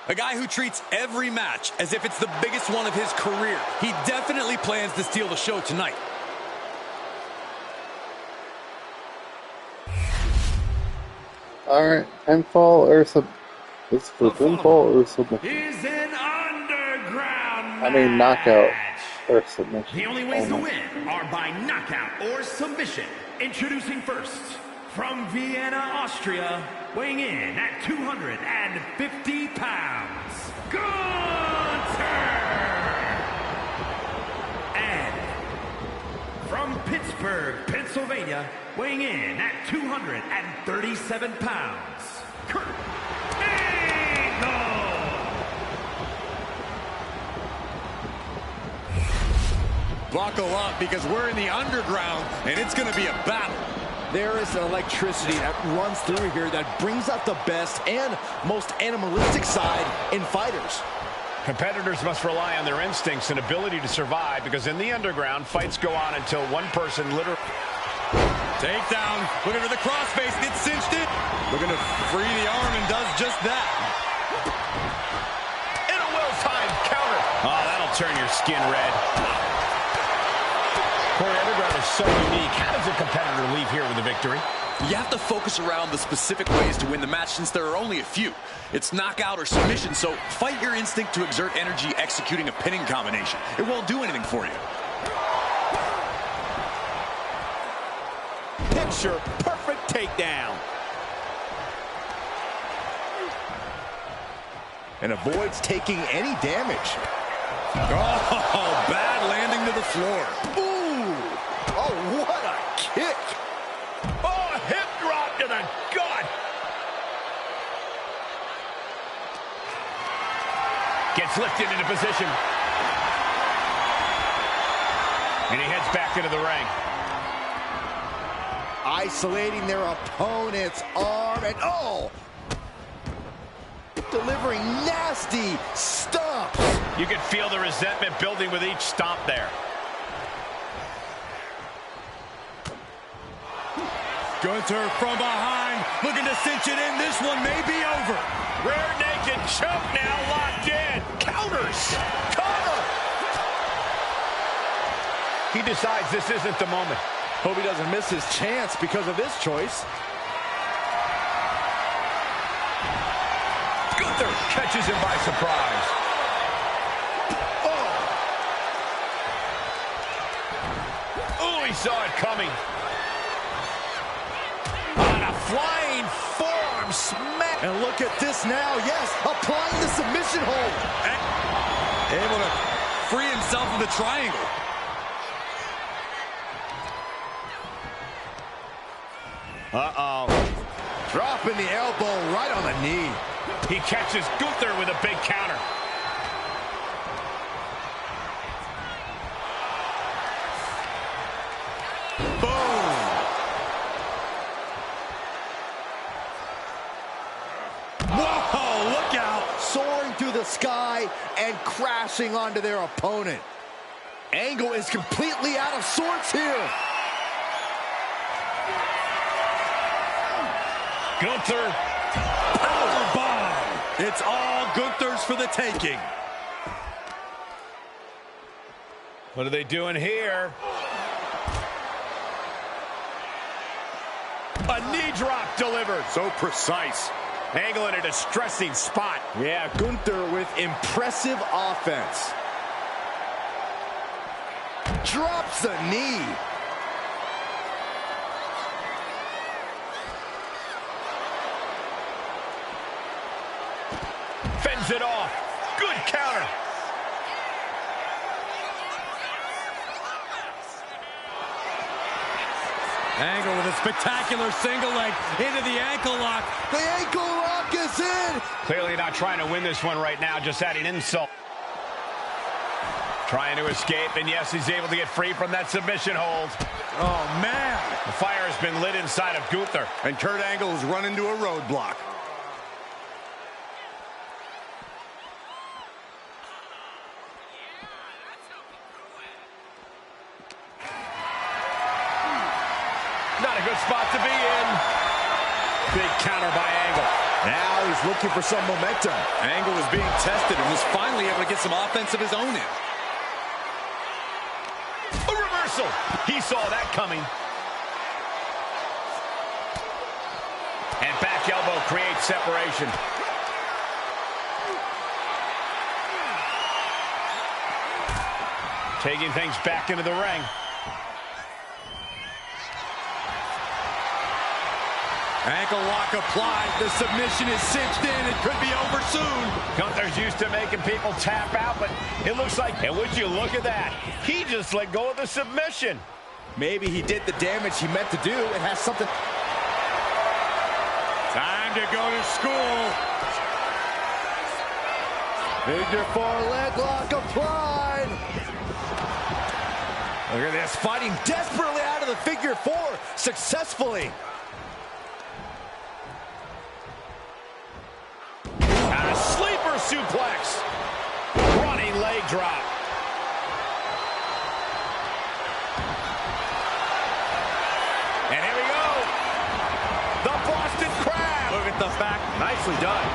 Speaker 4: A guy who treats every match as if it's the biggest one of his career. He definitely plans to steal the show tonight.
Speaker 2: All right, pinfall or sub. It's for pinfall or submission.
Speaker 6: Is an underground
Speaker 2: I mean knockout
Speaker 6: match.
Speaker 2: or submission.
Speaker 6: The only ways to
Speaker 2: only.
Speaker 6: win are by knockout or submission. Introducing first, from Vienna, Austria, weighing in at 250 pounds, Gunther! And from Pittsburgh, Pennsylvania, weighing in at 237 pounds, Kurt Angle!
Speaker 4: Buckle up, because we're in the underground, and it's going to be a battle.
Speaker 5: There is an electricity that runs through here that brings out the best and most animalistic side in fighters.
Speaker 3: Competitors must rely on their instincts and ability to survive, because in the underground, fights go on until one person literally...
Speaker 4: Takedown, looking for the crossface, gets cinched in. Looking to free the arm and does just that.
Speaker 3: In a well-timed counter. Oh, that'll turn your skin red. Corey, underground is so unique. How does a competitor leave here with a victory?
Speaker 4: You have to focus around the specific ways to win the match, since there are only a few. It's knockout or submission, so fight your instinct to exert energy executing a pinning combination. It won't do anything for you.
Speaker 3: Picture perfect takedown.
Speaker 5: And avoids taking any damage.
Speaker 4: Oh, bad landing to the floor.
Speaker 5: Ooh! Oh, what a kick!
Speaker 3: Oh, hip drop to the gut. Gets lifted into position. And he heads back into the ring.
Speaker 5: Isolating their opponent's arm and oh! Delivering nasty stomps.
Speaker 3: You can feel the resentment building with each stomp there.
Speaker 4: Gunther from behind, looking to cinch it in. This one may be over.
Speaker 3: Rear naked choke now, locked in. Counters. Cover. He decides this isn't the moment.
Speaker 5: Hope he doesn't miss his chance because of this choice.
Speaker 3: Gunther catches him by surprise. Oh, he saw it coming. On a flying forearm smack.
Speaker 5: And look at this now. Yes, applying the submission hold.
Speaker 4: Able to free himself of the triangle.
Speaker 3: Uh-oh.
Speaker 5: Dropping the elbow right on the knee.
Speaker 3: He catches Gunther with a big counter.
Speaker 4: Boom. Whoa, look out.
Speaker 5: Soaring through the sky and crashing onto their opponent. Angle is completely out of sorts here.
Speaker 3: Gunther.
Speaker 4: Powerbomb. It's all Gunther's for the taking.
Speaker 3: What are they doing here? A knee drop delivered.
Speaker 4: So precise.
Speaker 3: Angle in a distressing spot.
Speaker 5: Yeah, Gunther with impressive offense. Drops the knee.
Speaker 3: Fends it off. Good counter.
Speaker 4: Angle with a spectacular single leg into the ankle lock.
Speaker 5: The ankle lock is in.
Speaker 3: Clearly not trying to win this one right now, just adding insult. Trying to escape, and yes, he's able to get free from that submission hold.
Speaker 4: Oh, man.
Speaker 3: The fire has been lit inside of Gunther.
Speaker 4: And Kurt Angle has run into a roadblock.
Speaker 3: Not a good spot to be in. Big counter by Angle.
Speaker 5: Now he's looking for some momentum.
Speaker 4: Angle is being tested and was finally able to get some offense of his own in.
Speaker 3: A reversal. He saw that coming. And back elbow creates separation. Taking things back into the ring.
Speaker 4: Ankle lock applied. The submission is cinched in. It could be over soon.
Speaker 3: Gunther's used to making people tap out, but it looks like, and would you look at that? He just let go of the submission.
Speaker 5: Maybe he did the damage he meant to do and has something.
Speaker 4: Time to go to school.
Speaker 5: Major far leg lock applied.
Speaker 3: Look at this, fighting desperately out of
Speaker 5: of the figure four successfully.
Speaker 3: And a sleeper suplex. Running leg drop. And here we go. The Boston Crab.
Speaker 7: Look at the back. Nicely done.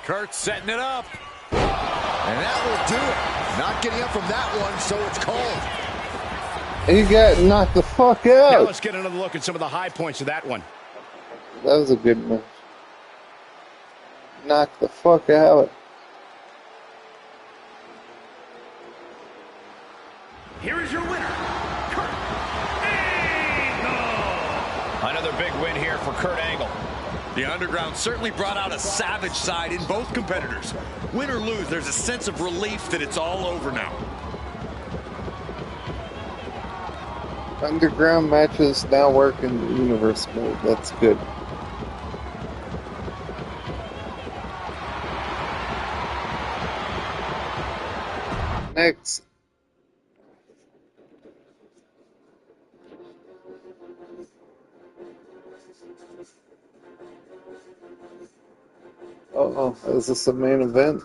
Speaker 7: Kurt setting it up.
Speaker 5: And that will do it. Not getting up from that one, so it's called.
Speaker 2: He got knocked the fuck
Speaker 3: Now
Speaker 2: out.
Speaker 3: let's get another look at some of the high points of that one.
Speaker 2: That was a good move. Knocked the fuck out.
Speaker 6: Here is your winner, Kurt Angle.
Speaker 3: Another big win here for Kurt Angle.
Speaker 4: The Underground certainly brought out a savage side in both competitors. Win or lose, there's a sense of relief that it's all over now.
Speaker 2: Underground matches now work in universe mode. That's good. Next. Uh-oh, is this a main event?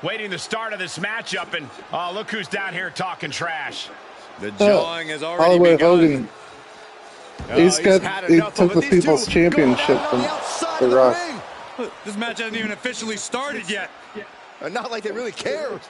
Speaker 3: Waiting the start of this matchup, and look who's down here talking trash.
Speaker 4: The jawing has already
Speaker 2: Hollywood
Speaker 4: begun.
Speaker 2: Hogan. He took the People's Championship from The Rock.
Speaker 4: This match hasn't even officially started yet.
Speaker 5: Not like they really cared.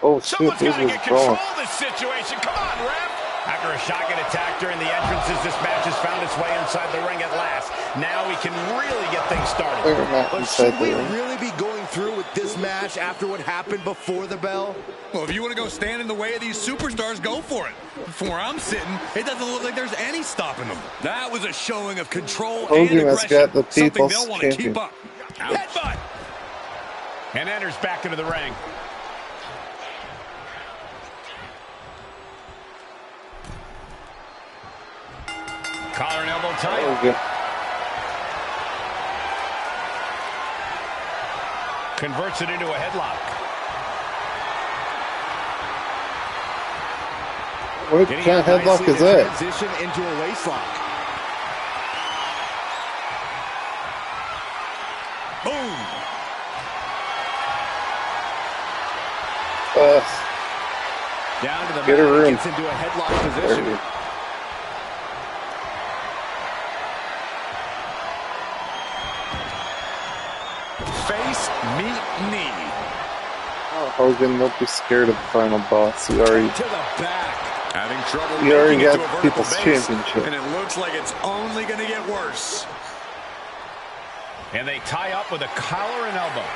Speaker 2: Oh shit,
Speaker 3: Someone's
Speaker 2: this
Speaker 3: got to
Speaker 2: was
Speaker 3: get control
Speaker 2: wrong.
Speaker 3: of this situation. Come on, ref. After a shotgun attack during the entrances, this match has found its way inside the ring at last. Now we can really get things started.
Speaker 2: They're not
Speaker 5: But
Speaker 2: inside
Speaker 5: should
Speaker 2: the
Speaker 5: we
Speaker 2: ring.
Speaker 5: really be going through with this match after what happened before the bell?
Speaker 4: Well, if you want to go stand in the way of these superstars, go for it. From where I'm sitting, it doesn't look like there's any stopping them. That was a showing of control
Speaker 2: Hogan
Speaker 4: and
Speaker 2: has
Speaker 4: aggression.
Speaker 2: got the
Speaker 4: Something
Speaker 2: People's
Speaker 4: they'll want to
Speaker 2: Champion.
Speaker 4: keep up.
Speaker 3: Headbutt. And enters back into the ring. Collar and elbow tight.
Speaker 2: Okay.
Speaker 3: Converts it into a headlock.
Speaker 2: What
Speaker 3: Getting
Speaker 2: kind of
Speaker 3: out
Speaker 2: headlock
Speaker 3: nicely
Speaker 2: is
Speaker 3: to
Speaker 2: that?
Speaker 5: Transition into a waistlock.
Speaker 4: Boom.
Speaker 3: Down to the
Speaker 2: Get a
Speaker 3: mat.
Speaker 2: room.
Speaker 3: Gets into a headlock position.
Speaker 2: There.
Speaker 3: Face, meet, knee.
Speaker 2: Oh, Hogan, don't be scared of the final boss. You already
Speaker 3: To the back.
Speaker 4: Having trouble
Speaker 2: You already
Speaker 4: making it
Speaker 2: got
Speaker 4: to a vertical
Speaker 2: People's
Speaker 4: base,
Speaker 2: Championship.
Speaker 4: and it looks like it's only going to get worse.
Speaker 3: And they tie up with a collar and elbow.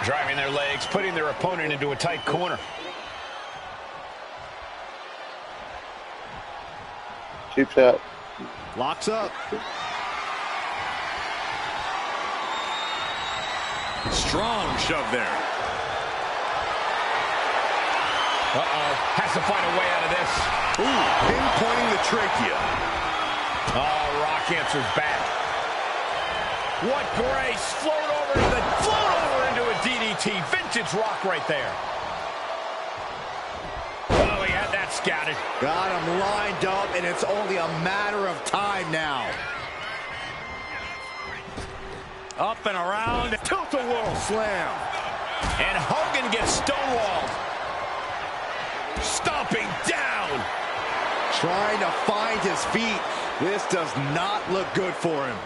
Speaker 3: Driving their legs, putting their opponent into a tight corner.
Speaker 2: cheap shot.
Speaker 5: Locks up.
Speaker 4: Strong shove there.
Speaker 3: Uh-oh. Has to find a way out of this.
Speaker 4: Ooh, pinpointing the trachea.
Speaker 3: Oh, Rock answers back. What grace. Float over into a DDT. Vintage Rock right there. Oh, he had that scouted.
Speaker 5: Got him lined up, and it's only a matter of time now.
Speaker 3: Up and around. Tilt-a-whirl slam. And Hogan gets stonewalled. Stomping down.
Speaker 5: Trying to find his feet. This does not look good for him.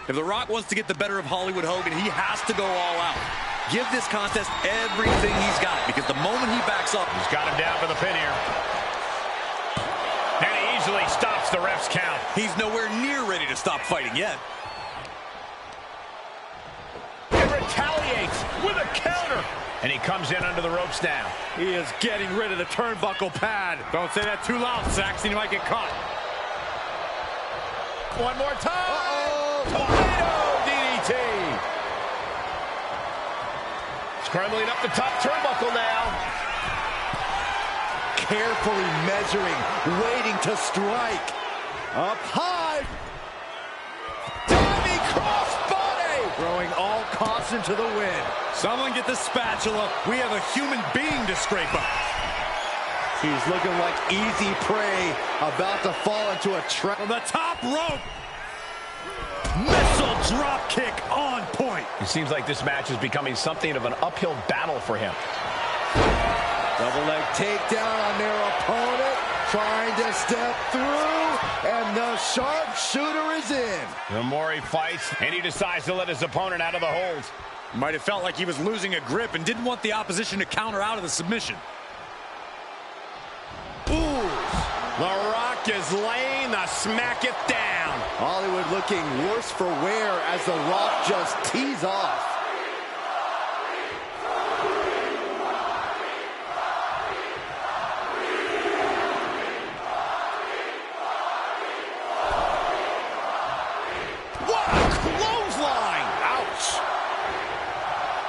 Speaker 4: If The Rock wants to get the better of Hollywood Hogan, he has to go all out. Give this contest everything he's got, because the moment he backs up...
Speaker 3: He's got him down for the pin here. And he easily stops the ref's count.
Speaker 4: He's nowhere near ready to stop fighting yet.
Speaker 3: He retaliates with a counter. And he comes in under the ropes now.
Speaker 7: He is getting rid of the turnbuckle pad. Don't say that too loud, Saxon. You might get caught.
Speaker 3: One more time. Tornado DDT. Scrambling up the top turnbuckle now.
Speaker 5: Carefully measuring, waiting to strike. Up high. Diving crossbody.
Speaker 7: Throwing all caution to the wind. Someone get the spatula. We have a human being to scrape up.
Speaker 5: He's looking like easy prey, about to fall into a trap.
Speaker 7: From the top rope. Missile drop kick on point.
Speaker 3: It seems like this match is becoming something of an uphill battle for him.
Speaker 5: Double leg takedown on their opponent, trying to step through, and the sharpshooter is in.
Speaker 3: The more he fights, and he decides to let his opponent out of the hold.
Speaker 7: Might have felt like he was losing a grip and didn't want the opposition to counter out of the submission.
Speaker 3: Ooh, The Rock is laying the smacketh down.
Speaker 5: Hollywood looking worse for wear as The Rock just tees off.
Speaker 3: What a clothesline! Ouch!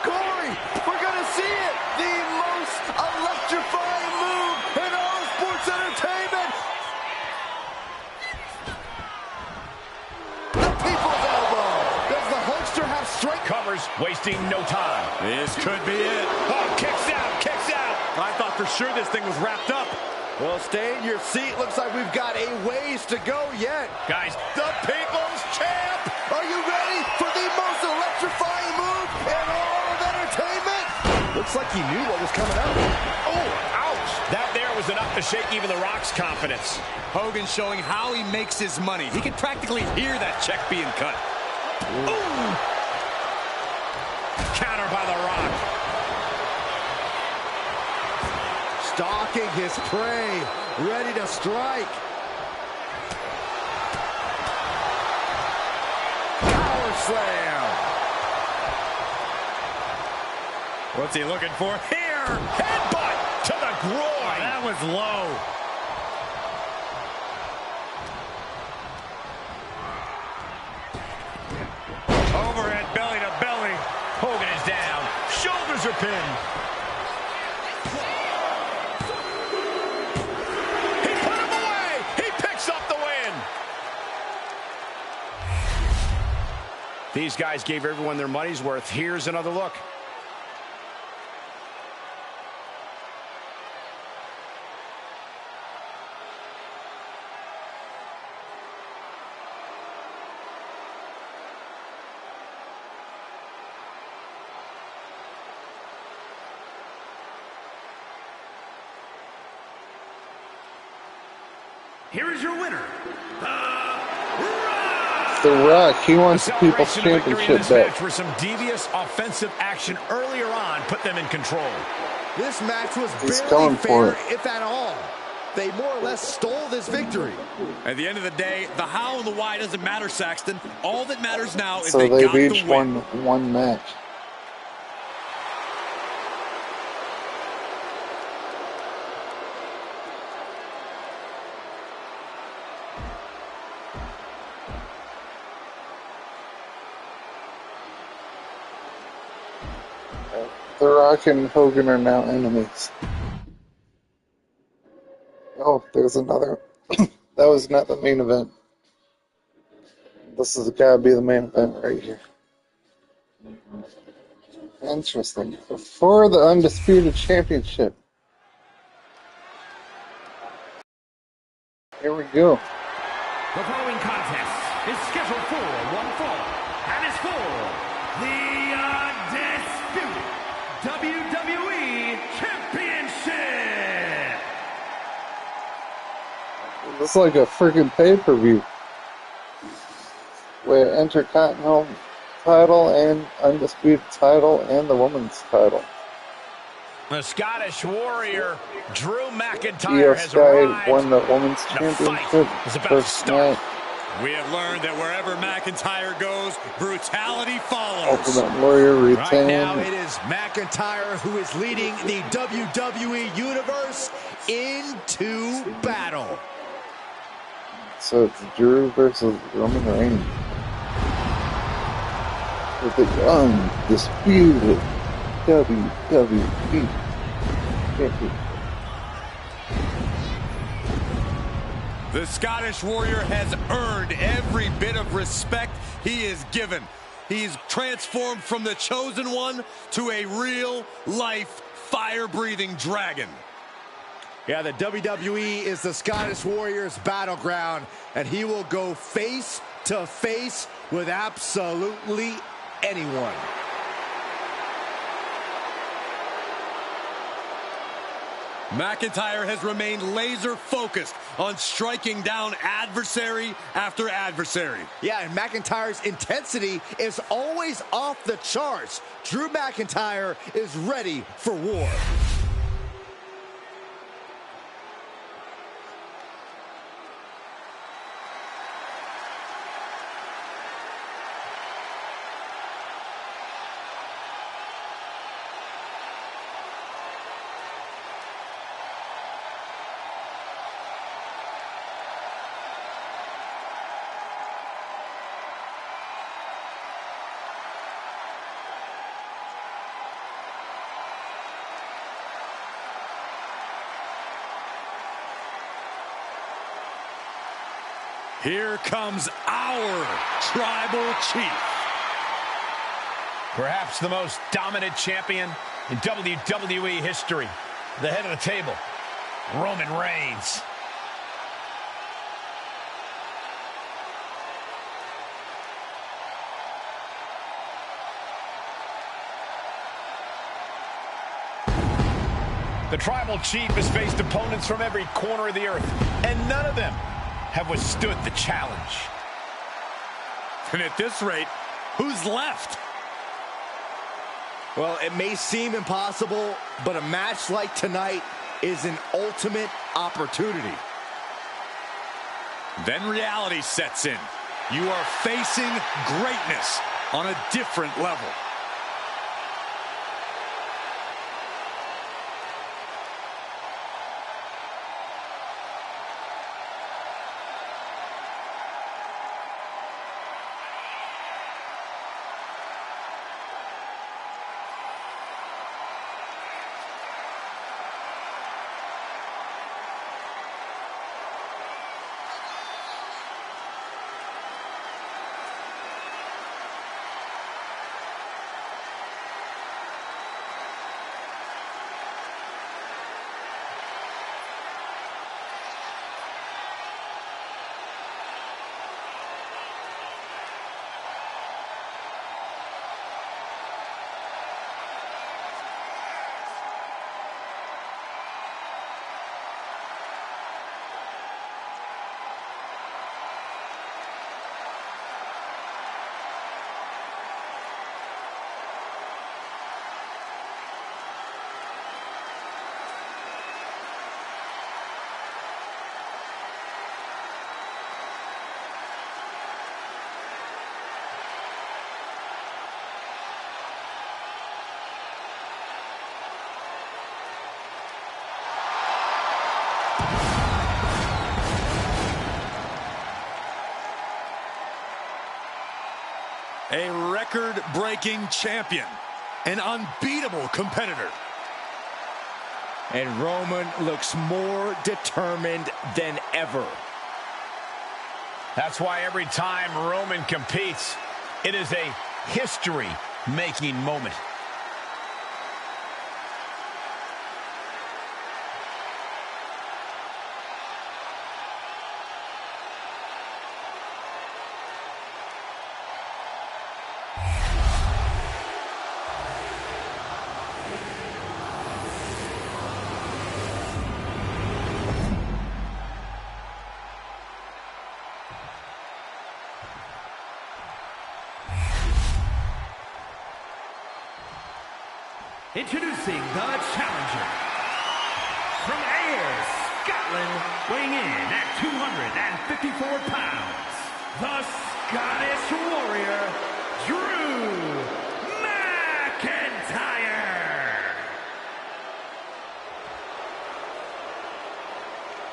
Speaker 5: Corey, we're going to see it! The most electrifying move in all of sports entertainment! The people's elbow! Does the Hulkster have strength?
Speaker 3: Covers, wasting no time.
Speaker 7: This could be it.
Speaker 3: Oh, kicks out, kicks out.
Speaker 7: I thought for sure this thing was wrapped up.
Speaker 5: Well, stay in your seat. Looks like we've got a ways to go yet.
Speaker 3: Guys, the People's Champ!
Speaker 5: Are you ready for the most electrifying move in all of entertainment? Looks like he knew what was coming up.
Speaker 3: Oh, ouch! That there was enough to shake even The Rock's confidence.
Speaker 7: Hogan showing how he makes his money. He can practically hear that check being cut.
Speaker 3: Ooh! Counter by The Rock.
Speaker 5: Stalking his prey, ready to strike. Power slam.
Speaker 7: What's he looking for? Here!
Speaker 3: Headbutt to the groin.
Speaker 7: That was low. Overhead belly to belly.
Speaker 3: Hogan is down. Shoulders are pinned. He put him away. He picks up the win. These guys gave everyone their money's worth. Here's another look.
Speaker 6: Here is your winner,
Speaker 2: The Rock, he wants the People's
Speaker 3: Celebration victory in
Speaker 2: Championship
Speaker 3: this
Speaker 2: back.
Speaker 3: match where some devious offensive action earlier on put them in control.
Speaker 5: This match was
Speaker 2: He's
Speaker 5: barely
Speaker 2: going for
Speaker 5: fair,
Speaker 2: it.
Speaker 5: if at all. They more or less stole this victory.
Speaker 7: At the end of the day, the how and the why doesn't matter, Saxton. All that matters now is
Speaker 2: So
Speaker 7: they
Speaker 2: they've
Speaker 7: got the
Speaker 2: each
Speaker 7: win.
Speaker 2: won one match. The Rock and Hogan are now enemies. Oh, there's another. That was not the main event. This has got to be the main event right here. Interesting. For the Undisputed Championship. Here we go.
Speaker 6: The following contest is scheduled for one fall and is for the Undisputed WWE Championship.
Speaker 2: This is like a freaking pay-per-view. With Intercontinental title and Undisputed title and the Women's title.
Speaker 3: The Scottish Warrior, Drew McIntyre,
Speaker 2: Io
Speaker 3: has
Speaker 2: Sky
Speaker 3: arrived.
Speaker 2: won the Women's
Speaker 3: The fight
Speaker 2: Championship
Speaker 3: is about to
Speaker 2: first
Speaker 3: start.
Speaker 2: night.
Speaker 7: We have learned that wherever McIntyre goes, brutality follows.
Speaker 2: Ultimate Warrior
Speaker 5: Right now,
Speaker 2: retained.
Speaker 5: it is McIntyre who is leading the WWE Universe into battle.
Speaker 2: So it's Drew versus Roman Reigns. With the Undisputed WWE Champion.
Speaker 4: The Scottish Warrior has earned every bit of respect he is given. He's transformed from the chosen one to a real-life, fire-breathing dragon.
Speaker 5: Yeah, the WWE is the Scottish Warrior's battleground, and he will go face to face with absolutely anyone.
Speaker 4: McIntyre has remained laser-focused on striking down adversary after adversary.
Speaker 5: Yeah, and McIntyre's intensity is always off the charts. Drew McIntyre is ready for war.
Speaker 4: Here comes our tribal chief.
Speaker 3: Perhaps the most dominant champion in WWE history. The head of the table, Roman Reigns. The tribal chief has faced opponents from every corner of the earth, and none of them have withstood the challenge.
Speaker 4: And at this rate, who's left?
Speaker 5: Well, it may seem impossible, but a match like tonight is an ultimate opportunity.
Speaker 4: Then reality sets in. You are facing greatness on a different level. A record-breaking champion, an unbeatable competitor.
Speaker 5: And Roman looks more determined than ever.
Speaker 3: That's why every time Roman competes, it is a history-making moment.
Speaker 6: Introducing the challenger. From Ayr, Scotland, weighing in at 254 pounds, the Scottish Warrior, Drew McIntyre.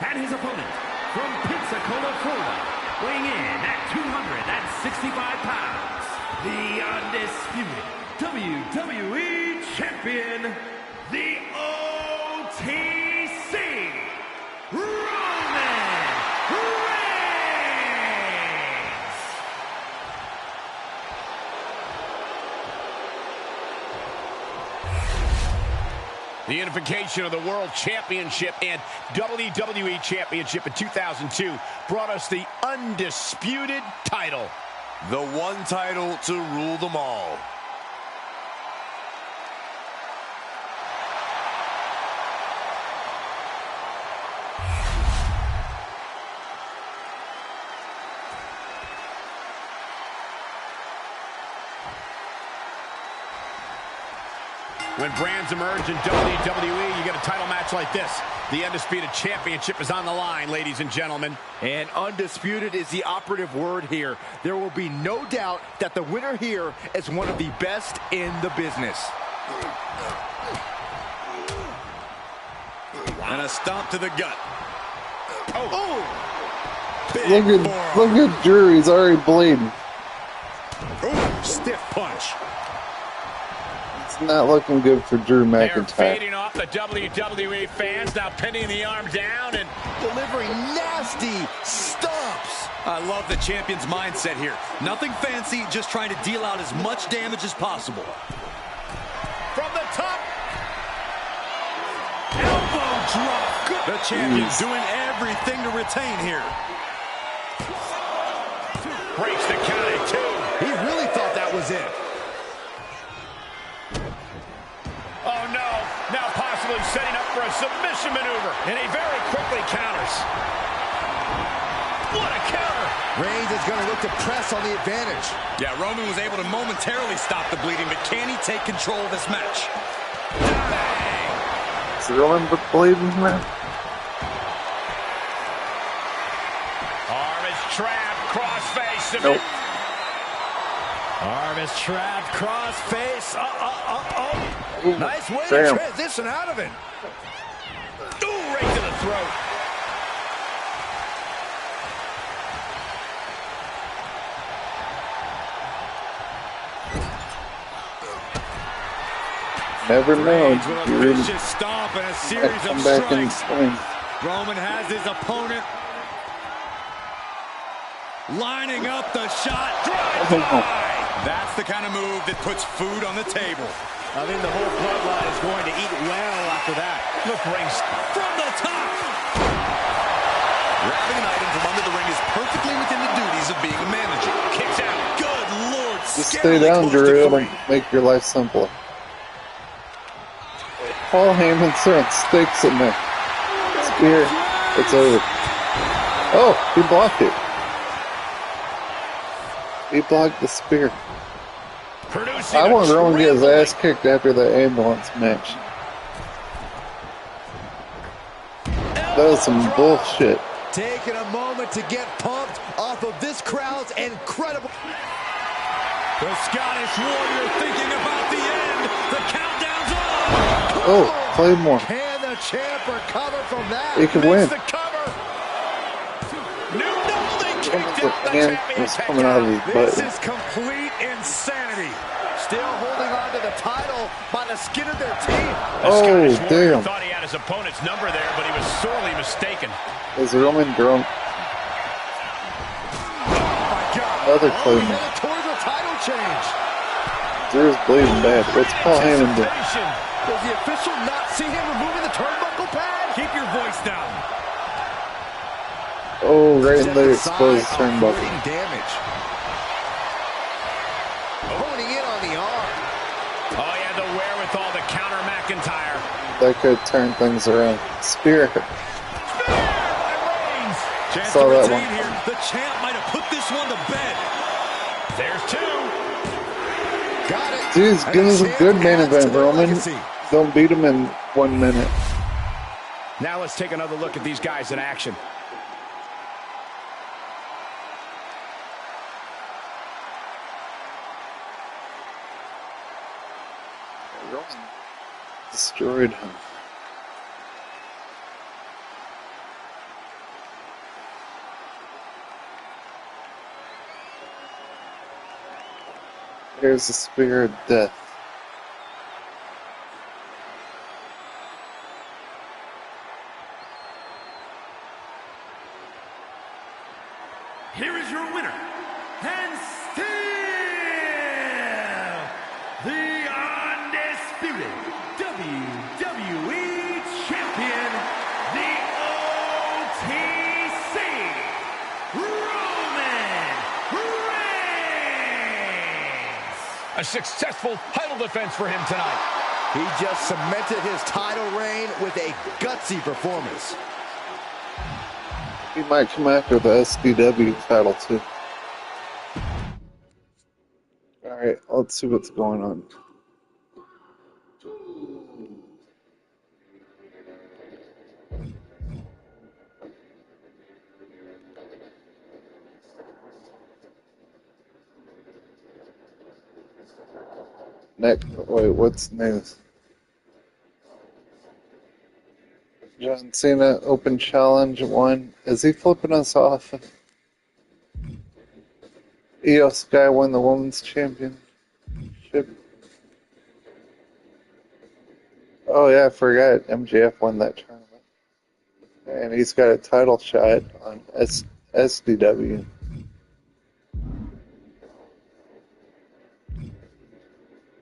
Speaker 6: And his opponent, from Pensacola, Florida, weighing in at 265 pounds, the undisputed WWE Champion, champion, the OTC, Roman Reigns.
Speaker 3: The unification of the World Championship and WWE Championship in 2002 brought us the undisputed title.
Speaker 9: The one title to rule them all.
Speaker 3: When brands emerge in WWE, you get a title match like this. The Undisputed Championship is on the line, ladies and gentlemen.
Speaker 5: And undisputed is the operative word here. There will be no doubt that the winner here is one of the best in the business.
Speaker 4: And a stomp to the gut.
Speaker 2: Look at Drew, he's already bleeding.
Speaker 4: Ooh, stiff punch.
Speaker 2: It's not looking good for Drew
Speaker 3: They're
Speaker 2: McIntyre.
Speaker 3: fading off the WWE fans, now pinning the arm down and
Speaker 5: Delivering nasty stomps.
Speaker 4: I love the champion's mindset here. Nothing fancy, just trying to deal out as much damage as possible.
Speaker 3: from the top.
Speaker 6: Elbow drop. Good.
Speaker 4: The champion's doing everything to retain here.
Speaker 3: Breaks the count at 2.
Speaker 5: He really thought that was it.
Speaker 3: Oh no, now possibly setting up for a submission maneuver. And he very quickly counters. What a counter.
Speaker 5: Reigns is going to look to press on the advantage.
Speaker 4: Yeah, Roman was able to momentarily stop the bleeding, but can he take control of this match?
Speaker 3: Bang.
Speaker 2: Is Roman bleeding now?
Speaker 3: Arm is trapped, crossface.
Speaker 2: Nope.
Speaker 5: Arm is trapped, crossface.
Speaker 2: Ooh,
Speaker 5: Nice way
Speaker 2: damn.
Speaker 5: to transition out of it.
Speaker 3: Ooh, right to the throat.
Speaker 2: Never know.
Speaker 4: Reigns with a
Speaker 2: You really
Speaker 4: vicious stomp and a series
Speaker 2: come
Speaker 4: of
Speaker 2: back and
Speaker 4: strikes.
Speaker 2: swing.
Speaker 4: Roman has his opponent lining up the shot. That's the kind of move that puts food on the table.
Speaker 5: I think the whole bloodline is going to eat well after that.
Speaker 3: Look, Reigns.
Speaker 4: From the top. Grabbing an item from under the ring is perfectly within the duties of being a manager.
Speaker 3: Kicks out.
Speaker 4: Good Lord.
Speaker 2: Just stay
Speaker 4: scarily
Speaker 2: down,
Speaker 4: close to
Speaker 2: Drew. It'll
Speaker 4: 3.
Speaker 2: make your life simpler. Paul Heyman throwing stakes in there. Spear. It's over. Oh, he blocked it. He blocked the spear.
Speaker 3: Producing
Speaker 2: I
Speaker 3: a
Speaker 2: want Roman to get his
Speaker 3: trembling.
Speaker 2: ass kicked after the ambulance match. That was some bullshit.
Speaker 5: Taking a moment to get pumped off of this crowd's incredible.
Speaker 4: The Scottish Warrior thinking about the end. The countdown's on.
Speaker 2: Oh, Claymore.
Speaker 5: Can the champ recover from that?
Speaker 2: He could win.
Speaker 3: The cover. No, they
Speaker 2: Roman's
Speaker 3: kicked out the
Speaker 2: hand
Speaker 3: champion.
Speaker 2: was coming out of his
Speaker 4: This
Speaker 2: butt.
Speaker 4: is complete insanity.
Speaker 5: Still holding on to the title by the skin of their teeth.
Speaker 3: The
Speaker 2: Oh,
Speaker 3: Scottish Warrior
Speaker 2: damn.
Speaker 3: thought he had his opponent's number there, but he was sorely mistaken.
Speaker 2: Is Roman drunk? Another Claymore.
Speaker 5: Headed towards a title change.
Speaker 2: Drew's bleeding bad. What's Paul Heyman doing?
Speaker 3: Anticipation.
Speaker 5: Does the official not see him removing the turnbuckle pad?
Speaker 4: Keep your voice down.
Speaker 2: Oh, right in
Speaker 5: Step
Speaker 2: the
Speaker 5: aside,
Speaker 2: exposed turnbuckle.
Speaker 5: avoiding damage. Honing in on the arm.
Speaker 3: Oh, he had the wherewithal to counter McIntyre.
Speaker 2: That could turn things around. Spear.
Speaker 4: Chance
Speaker 2: Saw
Speaker 4: to
Speaker 2: that
Speaker 4: retain
Speaker 2: one.
Speaker 4: here. The champ might have put this one to bed.
Speaker 3: There's 2.
Speaker 5: Got it.
Speaker 2: Dude,
Speaker 5: And
Speaker 2: give
Speaker 5: the
Speaker 2: us a
Speaker 5: champ
Speaker 2: good main
Speaker 5: adds to
Speaker 2: event,
Speaker 5: their
Speaker 2: Roman.
Speaker 5: legacy.
Speaker 2: Don't beat him in 1 minute.
Speaker 3: Now let's take another look at these guys in action.
Speaker 2: Roman destroyed him. Here's the spear of death.
Speaker 6: here is your winner, and still the undisputed WWE Champion, the OTC, Roman Reigns.
Speaker 3: A successful title defense for him tonight.
Speaker 5: He just cemented his title reign with a gutsy performance.
Speaker 2: He might come after the SDW title too. Alright, let's see what's going on. Wait, what's news? John Cena Open Challenge 1. Is he flipping us off? Io Sky won the Women's Championship. Oh yeah, I forgot. MJF won that tournament. And he's got a title shot on SDW.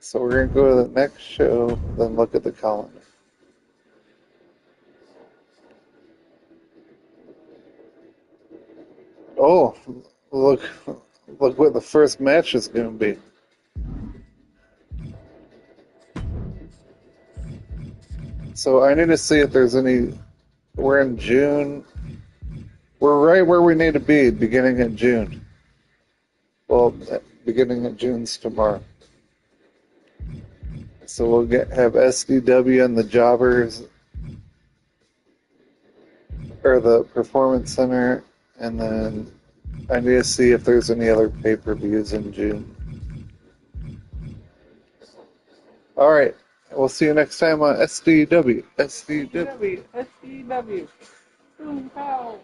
Speaker 2: So we're going to go to the next show, then look at the calendar. Oh, look what the first match is going to be. So I need to see if there's any. We're in June. We're right where we need to be, beginning in June. Well, beginning of June's tomorrow. So we'll have SDW and the Jobbers, or the Performance Center, and then I need to see if there's any other pay-per-views in June. All right, we'll see you next time on SDW. SDW.
Speaker 10: SDW. Boom, pow.